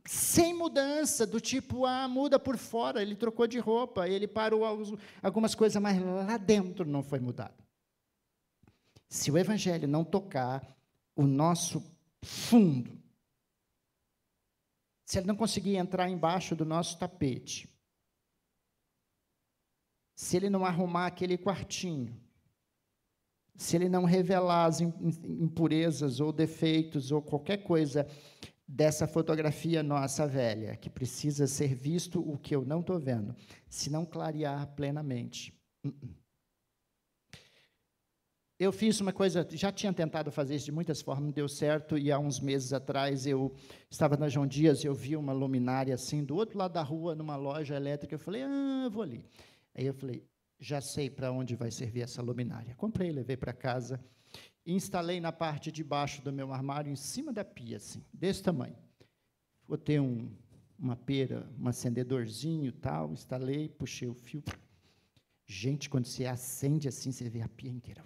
A: sem mudança, do tipo, muda por fora, ele trocou de roupa, ele parou algumas coisas, mas lá dentro não foi mudado. Se o evangelho não tocar o nosso fundo, se ele não conseguir entrar embaixo do nosso tapete, se ele não arrumar aquele quartinho, se ele não revelar as impurezas ou defeitos ou qualquer coisa dessa fotografia nossa velha, que precisa ser visto o que eu não estou vendo, se não clarear plenamente. Eu fiz uma coisa, já tinha tentado fazer isso de muitas formas, não deu certo, e há uns meses atrás eu estava na João Dias e eu vi uma luminária assim, do outro lado da rua, numa loja elétrica, eu falei, eu vou ali. Aí eu falei, já sei para onde vai servir essa luminária. Comprei, levei para casa, e instalei na parte de baixo do meu armário, em cima da pia, assim, desse tamanho. Botei uma pera, um acendedorzinho e tal, instalei, puxei o fio. Gente, quando você acende assim, você vê a pia inteira.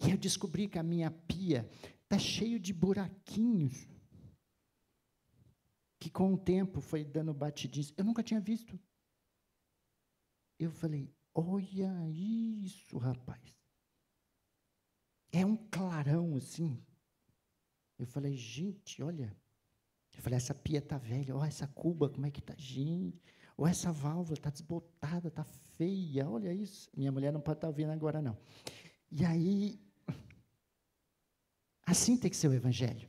A: E eu descobri que a minha pia está cheia de buraquinhos, que com o tempo foi dando batidinhos. Eu nunca tinha visto. Eu falei, olha isso, rapaz. É um clarão assim. Eu falei, gente, olha. Eu falei, essa pia está velha. Olha essa cuba, como é que está? Gente, olha essa válvula, está desbotada, está feia. Olha isso. Minha mulher não pode estar ouvindo agora, não. E aí, assim tem que ser o evangelho.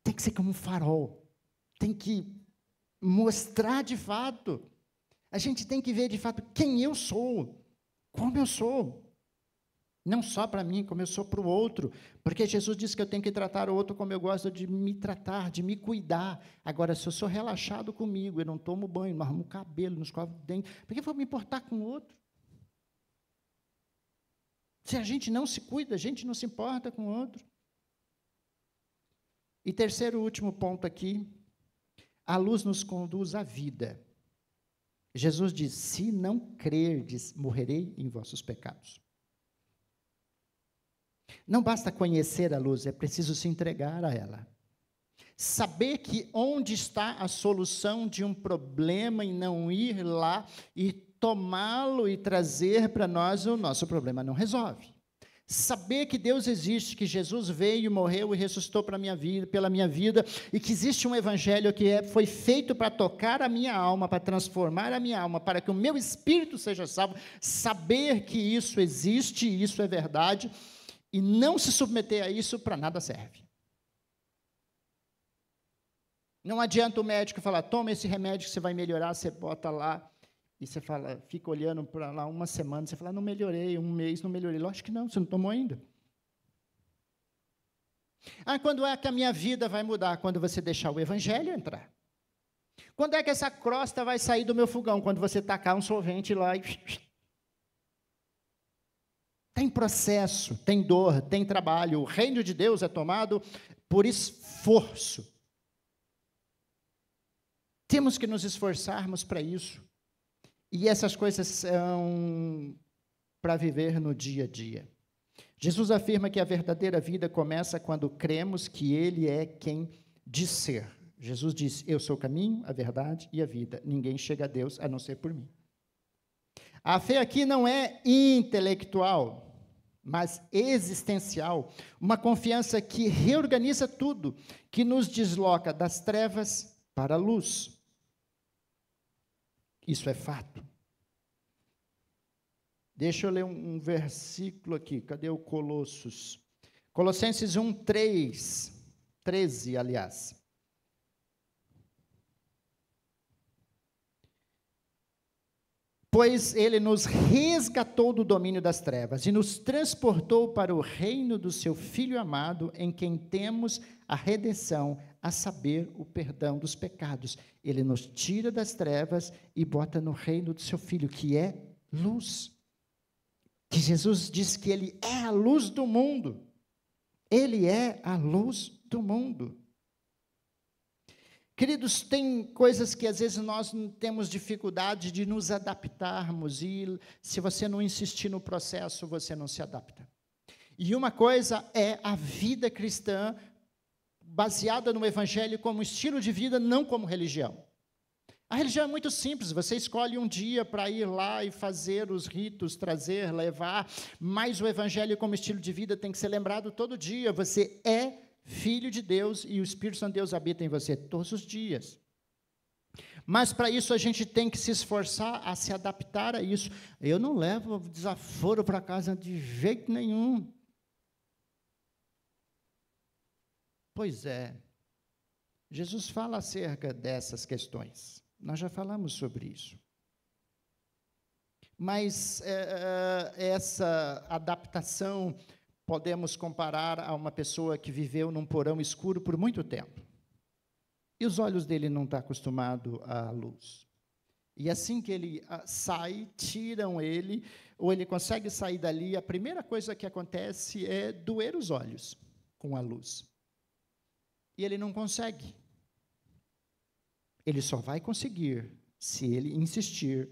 A: Tem que ser como um farol. Tem que mostrar de fato. A gente tem que ver de fato quem eu sou, como eu sou. Não só para mim, como eu sou para o outro. Porque Jesus disse que eu tenho que tratar o outro como eu gosto de me tratar, de me cuidar. Agora, se eu sou relaxado comigo, eu não tomo banho, não arrumo o cabelo, não escovo o dente, por que eu vou me importar com o outro? Se a gente não se cuida, a gente não se importa com o outro. E terceiro, último ponto aqui, a luz nos conduz à vida. Jesus diz, se não crerdes, morrerei em vossos pecados. Não basta conhecer a luz, é preciso se entregar a ela. Saber que onde está a solução de um problema e não ir lá e tomá-lo e trazer para nós, o nosso problema não resolve. Saber que Deus existe, que Jesus veio, morreu e ressuscitou para minha vida, pela minha vida, e que existe um evangelho que foi feito para tocar a minha alma, para transformar a minha alma, para que o meu espírito seja salvo. Saber que isso existe, isso é verdade, e não se submeter a isso, para nada serve. Não adianta o médico falar, toma esse remédio que você vai melhorar, você bota lá, e você fala, fica olhando para lá uma semana, você fala, não melhorei, um mês, não melhorei. Lógico que não, você não tomou ainda. Quando é que a minha vida vai mudar? Quando você deixar o evangelho entrar. Quando é que essa crosta vai sair do meu fogão? Quando você tacar um solvente lá e... Tem processo, tem dor, tem trabalho. O reino de Deus é tomado por esforço. Temos que nos esforçarmos para isso. E essas coisas são para viver no dia a dia. Jesus afirma que a verdadeira vida começa quando cremos que Ele é quem diz ser. Jesus diz, eu sou o caminho, a verdade e a vida. Ninguém chega a Deus a não ser por mim. A fé aqui não é intelectual, mas existencial, uma confiança que reorganiza tudo, que nos desloca das trevas para a luz. Isso é fato. Deixa eu ler um versículo aqui, cadê o Colossos? Colossenses 1, 13, aliás. Pois ele nos resgatou do domínio das trevas e nos transportou para o reino do seu Filho amado, em quem temos a redenção, a saber, o perdão dos pecados. Ele nos tira das trevas e bota no reino do seu Filho, que é luz. Que Jesus diz que ele é a luz do mundo. Ele é a luz do mundo. Queridos, tem coisas que às vezes nós temos dificuldade de nos adaptarmos, e se você não insistir no processo, você não se adapta. E uma coisa é a vida cristã baseada no Evangelho como estilo de vida, não como religião. A religião é muito simples, você escolhe um dia para ir lá e fazer os ritos, trazer, levar, mas o Evangelho como estilo de vida tem que ser lembrado todo dia. Você é Filho de Deus e o Espírito Santo de Deus habita em você todos os dias. Mas para isso a gente tem que se esforçar a se adaptar a isso. Eu não levo desaforo para casa de jeito nenhum. Pois é, Jesus fala acerca dessas questões. Nós já falamos sobre isso. Mas essa adaptação podemos comparar a uma pessoa que viveu num porão escuro por muito tempo. E os olhos dele não estão acostumados à luz. E assim que ele sai, tiram ele, ou ele consegue sair dali, a primeira coisa que acontece é doer os olhos com a luz. E ele não consegue. Ele só vai conseguir se ele insistir,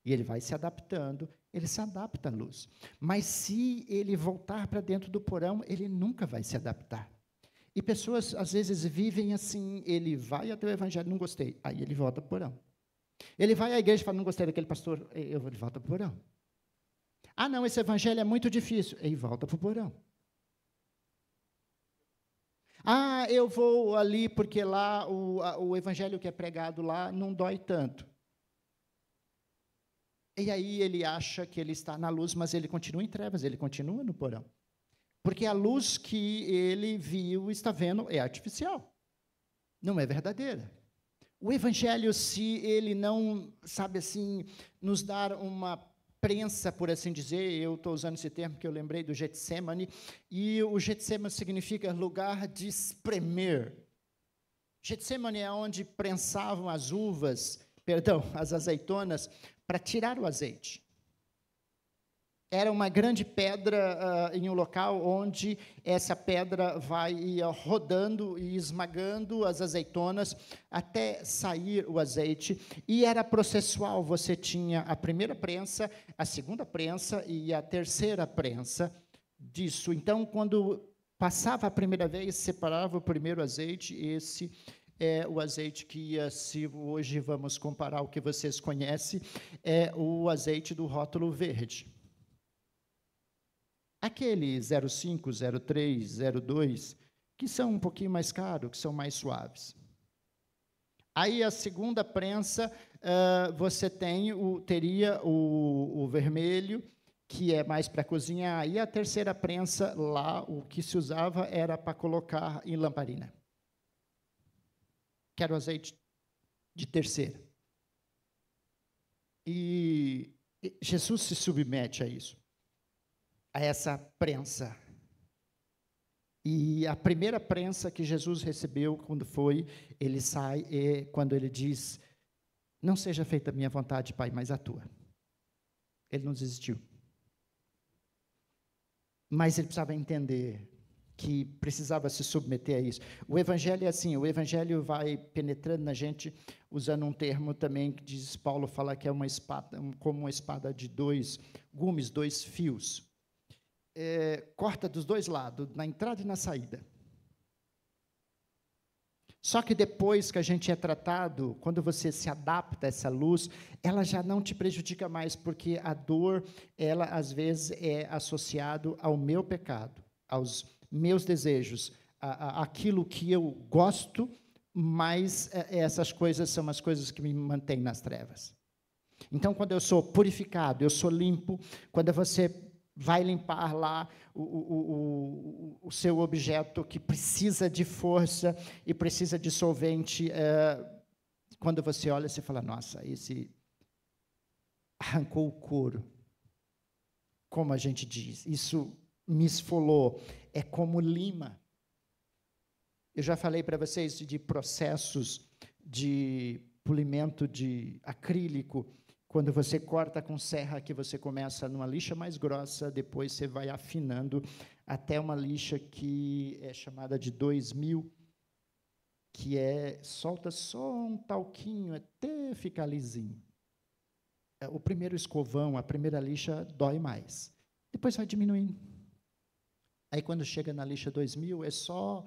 A: e ele vai se adaptando, ele se adapta à luz. Mas se ele voltar para dentro do porão, ele nunca vai se adaptar. E pessoas, às vezes, vivem assim, ele vai até o Evangelho, não gostei, aí ele volta para o porão. Ele vai à igreja e fala, não gostei daquele pastor, ele volta para o porão. Ah, não, esse Evangelho é muito difícil, ele volta para o porão. Ah, eu vou ali porque lá o Evangelho que é pregado lá não dói tanto. E aí ele acha que ele está na luz, mas ele continua em trevas, ele continua no porão. Porque a luz que ele viu, está vendo, é artificial. Não é verdadeira. O Evangelho, se ele não, sabe assim, nos dar uma prensa, por assim dizer, eu estou usando esse termo que eu lembrei do Getsemane, e o Getsemane significa lugar de espremer. Getsemane é onde prensavam as as azeitonas, para tirar o azeite. Era uma grande pedra em um local onde essa pedra vai rodando e esmagando as azeitonas até sair o azeite. E era processual, você tinha a primeira prensa, a segunda prensa e a terceira prensa disso. Então, quando passava a primeira vez, separava o primeiro azeite, esse é o azeite que, se hoje vamos comparar o que vocês conhecem, é o azeite do rótulo verde. Aquele 05, 03, 02, que são um pouquinho mais caros, que são mais suaves. Aí, a segunda prensa, você teria o vermelho, que é mais para cozinhar, e a terceira prensa, lá, o que se usava era para colocar em lamparina. Que era o azeite de terceira. E Jesus se submete a isso, a essa prensa. E a primeira prensa que Jesus recebeu, quando ele sai, quando ele diz, não seja feita a minha vontade, Pai, mas a tua. Ele não desistiu. Mas ele precisava entender que precisava se submeter a isso. O Evangelho é assim, o Evangelho vai penetrando na gente, usando um termo também que diz, Paulo fala que é uma espada, como uma espada de 2 gumes, 2 fios. Corta dos dois lados, na entrada e na saída. Só que depois que a gente é tratado, quando você se adapta a essa luz, ela já não te prejudica mais, porque a dor, ela às vezes é associado ao meu pecado, aos meus desejos, aquilo que eu gosto, mas essas coisas são as coisas que me mantêm nas trevas. Então, quando eu sou purificado, eu sou limpo, quando você vai limpar lá o seu objeto que precisa de força e precisa de solvente, quando você olha, você fala, nossa, esse arrancou o couro, como a gente diz. Isso me esfolou. É como lima. Eu já falei para vocês de processos de polimento de acrílico. Quando você corta com serra, que você começa numa lixa mais grossa, depois você vai afinando até uma lixa que é chamada de 2000, que solta só um talquinho até ficar lisinho. O primeiro escovão, a primeira lixa dói mais. Depois vai diminuindo. Aí, quando chega na lixa 2000, é só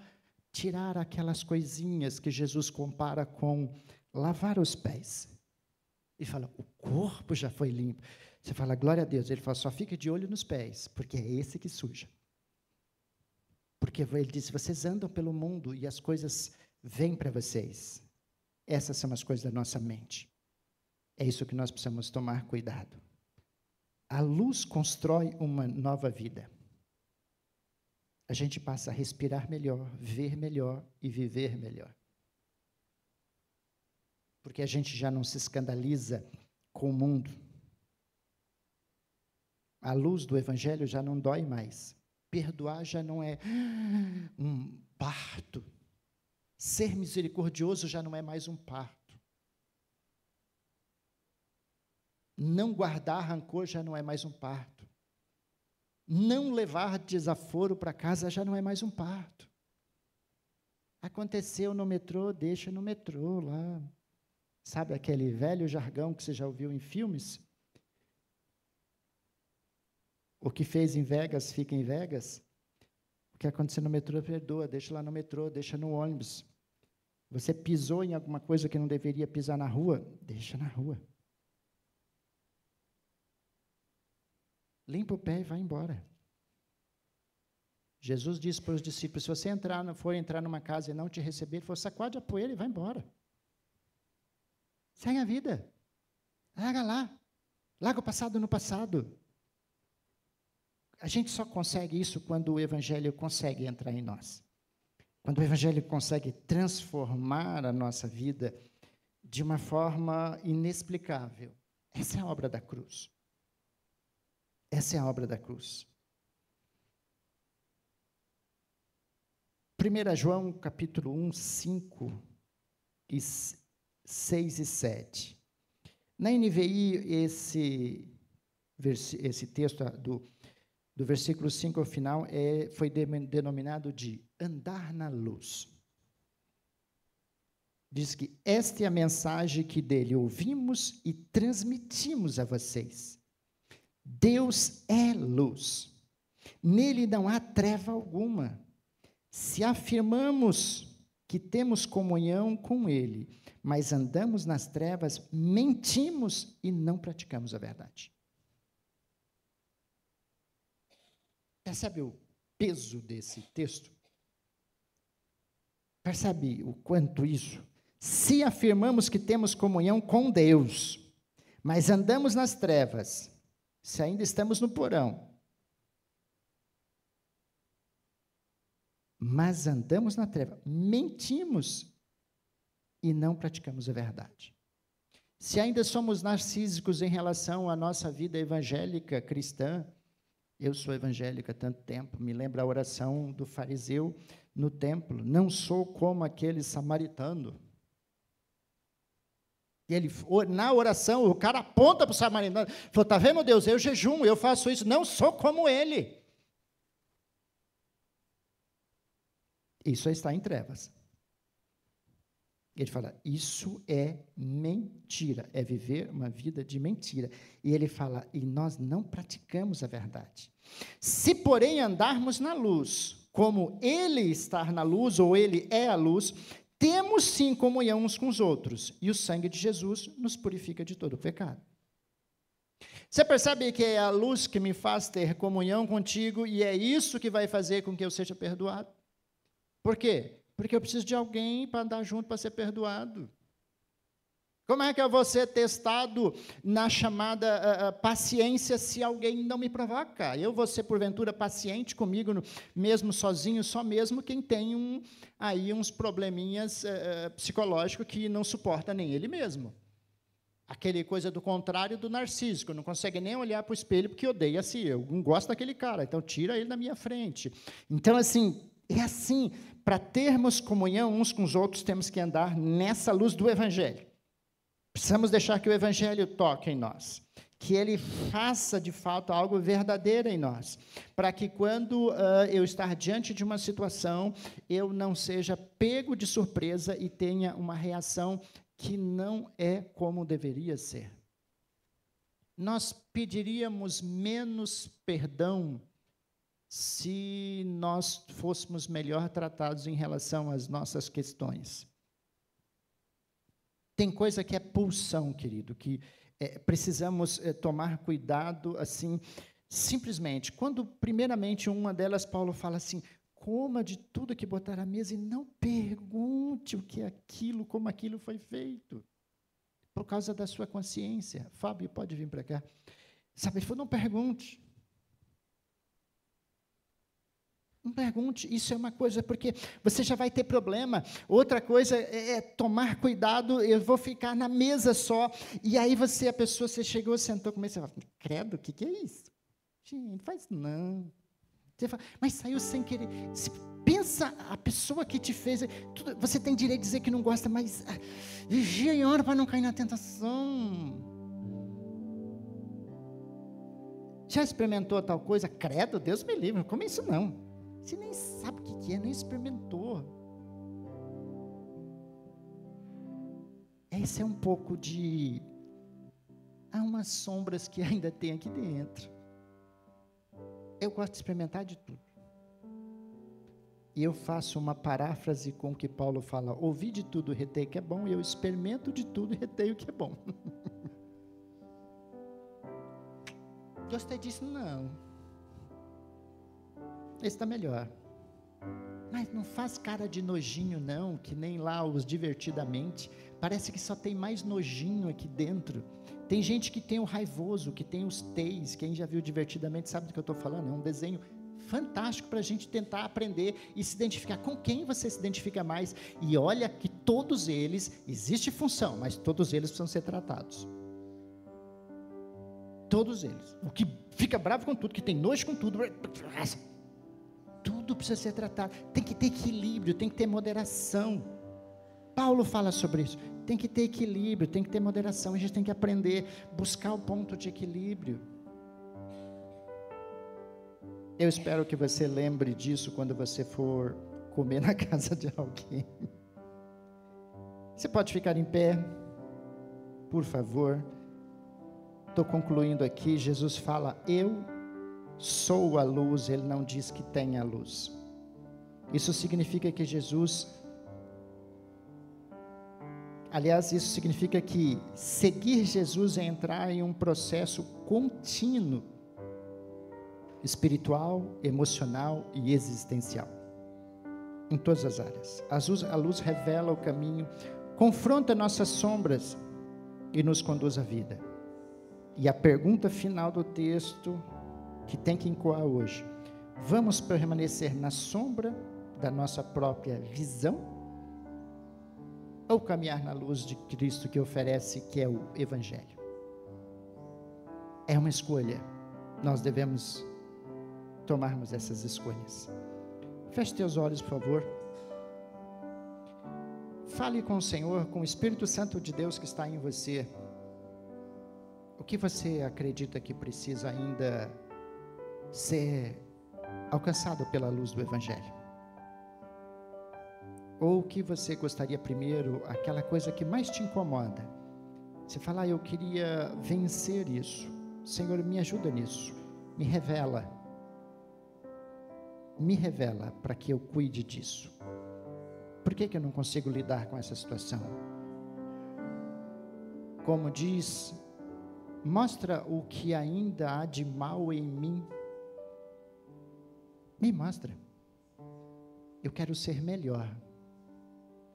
A: tirar aquelas coisinhas que Jesus compara com lavar os pés. E fala, o corpo já foi limpo. Você fala, glória a Deus. Ele fala, só fica de olho nos pés, porque é esse que suja. Porque ele disse, vocês andam pelo mundo e as coisas vêm para vocês. Essas são as coisas da nossa mente. É isso que nós precisamos tomar cuidado. A luz constrói uma nova vida. A gente passa a respirar melhor, ver melhor e viver melhor. Porque a gente já não se escandaliza com o mundo. A luz do Evangelho já não dói mais. Perdoar já não é um parto. Ser misericordioso já não é mais um parto. Não guardar rancor já não é mais um parto. Não levar desaforo para casa já não é mais um parto. Aconteceu no metrô, deixa no metrô lá. Sabe aquele velho jargão que você já ouviu em filmes? O que fez em Vegas, fica em Vegas. O que aconteceu no metrô, perdoa, deixa lá no metrô, deixa no ônibus. Você pisou em alguma coisa que não deveria pisar na rua, deixa na rua. Limpa o pé e vai embora. Jesus disse para os discípulos, se você for entrar numa casa e não te receber, ele falou, sacode a poeira e vai embora. Segue a vida. Larga lá. Larga o passado no passado. A gente só consegue isso quando o Evangelho consegue entrar em nós. Quando o Evangelho consegue transformar a nossa vida de uma forma inexplicável. Essa é a obra da cruz. Essa é a obra da cruz. 1 João, capítulo 1, 5 e 6 e 7. Na NVI, esse texto do versículo 5 ao final foi denominado de andar na luz. Diz que esta é a mensagem que dele ouvimos e transmitimos a vocês. Deus é luz. Nele não há treva alguma. Se afirmamos que temos comunhão com ele, mas andamos nas trevas, mentimos e não praticamos a verdade. Percebe o peso desse texto? Percebe o quanto isso? Se afirmamos que temos comunhão com Deus, mas andamos nas trevas, se ainda estamos no porão, mas andamos na treva, mentimos e não praticamos a verdade. Se ainda somos narcísicos em relação à nossa vida evangélica cristã, eu sou evangélica há tanto tempo, me lembra a oração do fariseu no templo, não sou como aquele samaritano. E ele, na oração, o cara aponta para o samaritano, falou, está vendo, Deus, eu jejuo, eu faço isso, não sou como ele. Isso está em trevas. Ele fala, isso é mentira, é viver uma vida de mentira. E ele fala, e nós não praticamos a verdade. Se, porém, andarmos na luz, como ele está na luz, ou ele é a luz, temos sim comunhão uns com os outros, e o sangue de Jesus nos purifica de todo o pecado. Você percebe que é a luz que me faz ter comunhão contigo, e é isso que vai fazer com que eu seja perdoado? Por quê? Porque eu preciso de alguém para andar junto para ser perdoado. Como é que eu vou ser testado na chamada paciência se alguém não me provoca? Eu vou ser, porventura, paciente comigo, mesmo sozinho, só mesmo quem tem aí uns probleminhas psicológicos que não suporta nem ele mesmo. Aquele coisa do contrário do narcísico, não consegue nem olhar para o espelho porque odeia a si, eu não gosto daquele cara, então tira ele da minha frente. Então, assim, é assim, para termos comunhão uns com os outros, temos que andar nessa luz do Evangelho. Precisamos deixar que o Evangelho toque em nós, que ele faça, de fato, algo verdadeiro em nós, para que quando eu estar diante de uma situação, eu não seja pego de surpresa e tenha uma reação que não é como deveria ser. Nós pediríamos menos perdão se nós fôssemos melhor tratados em relação às nossas questões. Tem coisa que é pulsão, querido, que precisamos tomar cuidado, assim, simplesmente. Quando, primeiramente, uma delas, Paulo fala assim, coma de tudo que botar à mesa e não pergunte o que é aquilo, como aquilo foi feito, por causa da sua consciência. Fábio, pode vir para cá. Sabe, ele falou, não pergunte. Não pergunte, isso é uma coisa, porque você já vai ter problema. Outra coisa é tomar cuidado, eu vou ficar na mesa só, e aí a pessoa, você chegou, sentou, começou a falar, credo, o que é isso? Gente, faz não. Você fala, mas saiu sem querer. Você pensa, a pessoa que te fez, você tem direito de dizer que não gosta, mas vigia e ora para não cair na tentação. Já experimentou tal coisa? Credo, Deus me livre, não come isso não. Você nem sabe o que é, nem experimentou. Esse é um pouco de... Há umas sombras que ainda tem aqui dentro. Eu gosto de experimentar de tudo. E eu faço uma paráfrase com o que Paulo fala, ouvi de tudo, retei o que é bom, e eu experimento de tudo e retei o que é bom. Gostei disso? Não. Esse está melhor. Mas não faz cara de nojinho não, que nem lá os Divertidamente, parece que só tem mais nojinho aqui dentro. Tem gente que tem o raivoso, que tem os teis, quem já viu Divertidamente sabe do que eu estou falando, é um desenho fantástico para a gente tentar aprender e se identificar com quem você se identifica mais, e olha que todos eles, existe função, mas todos eles precisam ser tratados. Todos eles. O que fica bravo com tudo, que tem nojo com tudo, tudo precisa ser tratado, tem que ter equilíbrio, tem que ter moderação. Paulo fala sobre isso, tem que ter equilíbrio, tem que ter moderação, a gente tem que aprender, buscar o ponto de equilíbrio. Eu espero que você lembre disso quando você for comer na casa de alguém. Você pode ficar em pé, por favor. Estou concluindo aqui, Jesus fala, eu sou a luz, ele não diz que tem a luz. Isso significa que Jesus, aliás, isso significa que seguir Jesus é entrar em um processo contínuo, espiritual, emocional e existencial, em todas as áreas. A luz revela o caminho, confronta nossas sombras e nos conduz à vida. E a pergunta final do texto, que tem que ecoar hoje, vamos permanecer na sombra da nossa própria visão, ou caminhar na luz de Cristo que oferece, que é o Evangelho? É uma escolha, nós devemos tomarmos essas escolhas. Feche teus olhos, por favor. Fale com o Senhor, com o Espírito Santo de Deus que está em você. O que você acredita que precisa ainda ser alcançado pela luz do Evangelho? Ou o que você gostaria primeiro, aquela coisa que mais te incomoda? Você fala, eu queria vencer isso. Senhor, me ajuda nisso. Me revela para que eu cuide disso. Por que eu não consigo lidar com essa situação? Como diz, mostra o que ainda há de mal em mim. Me mostra. Eu quero ser melhor.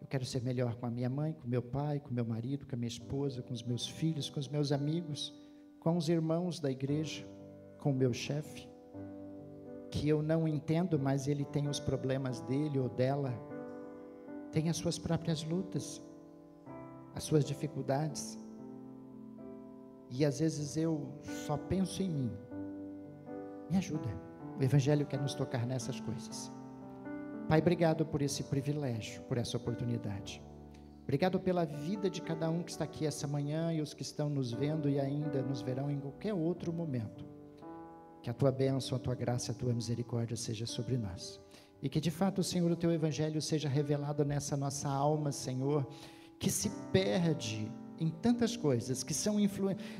A: Eu quero ser melhor com a minha mãe, com meu pai, com meu marido, com a minha esposa, com os meus filhos, com os meus amigos, com os irmãos da igreja, com o meu chefe, que eu não entendo, mas ele tem os problemas dele ou dela, tem as suas próprias lutas, as suas dificuldades. e às vezes eu só penso em mim. Me ajuda. O Evangelho quer nos tocar nessas coisas. Pai, obrigado por esse privilégio, por essa oportunidade. Obrigado pela vida de cada um que está aqui essa manhã e os que estão nos vendo e ainda nos verão em qualquer outro momento. Que a Tua bênção, a Tua graça, a Tua misericórdia seja sobre nós. E que de fato, Senhor, o Teu Evangelho seja revelado nessa nossa alma, Senhor, que se perde em tantas coisas, que são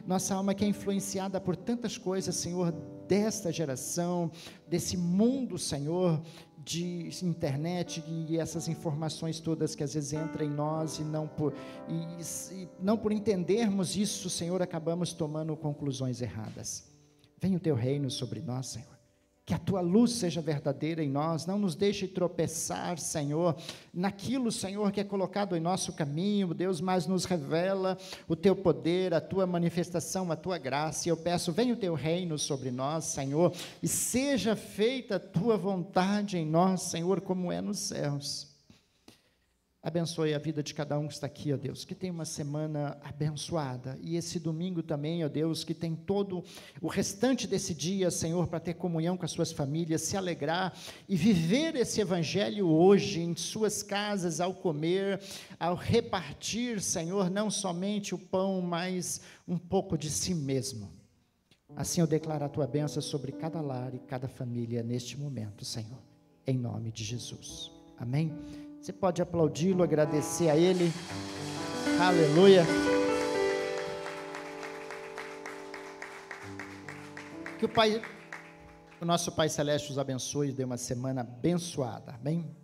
A: nossa alma que é influenciada por tantas coisas, Senhor, desta geração, desse mundo, Senhor, de internet e essas informações todas que às vezes entram em nós e não por entendermos isso, Senhor, acabamos tomando conclusões erradas. Venha o Teu reino sobre nós, Senhor. Que a Tua luz seja verdadeira em nós, não nos deixe tropeçar, Senhor, naquilo, Senhor, que é colocado em nosso caminho, Deus, mas nos revela o Teu poder, a Tua manifestação, a Tua graça, e eu peço, venha o Teu reino sobre nós, Senhor, e seja feita a Tua vontade em nós, Senhor, como é nos céus. Abençoe a vida de cada um que está aqui, ó Deus, que tenha uma semana abençoada, e esse domingo também, ó Deus, que tem todo o restante desse dia, Senhor, para ter comunhão com as suas famílias, se alegrar e viver esse Evangelho hoje, em suas casas, ao comer, ao repartir, Senhor, não somente o pão, mas um pouco de si mesmo. Assim eu declaro a Tua bênção sobre cada lar e cada família neste momento, Senhor, em nome de Jesus. Amém? Você pode aplaudi-lo, agradecer a Ele. Aleluia. Que o nosso Pai Celeste os abençoe e dê uma semana abençoada. Amém?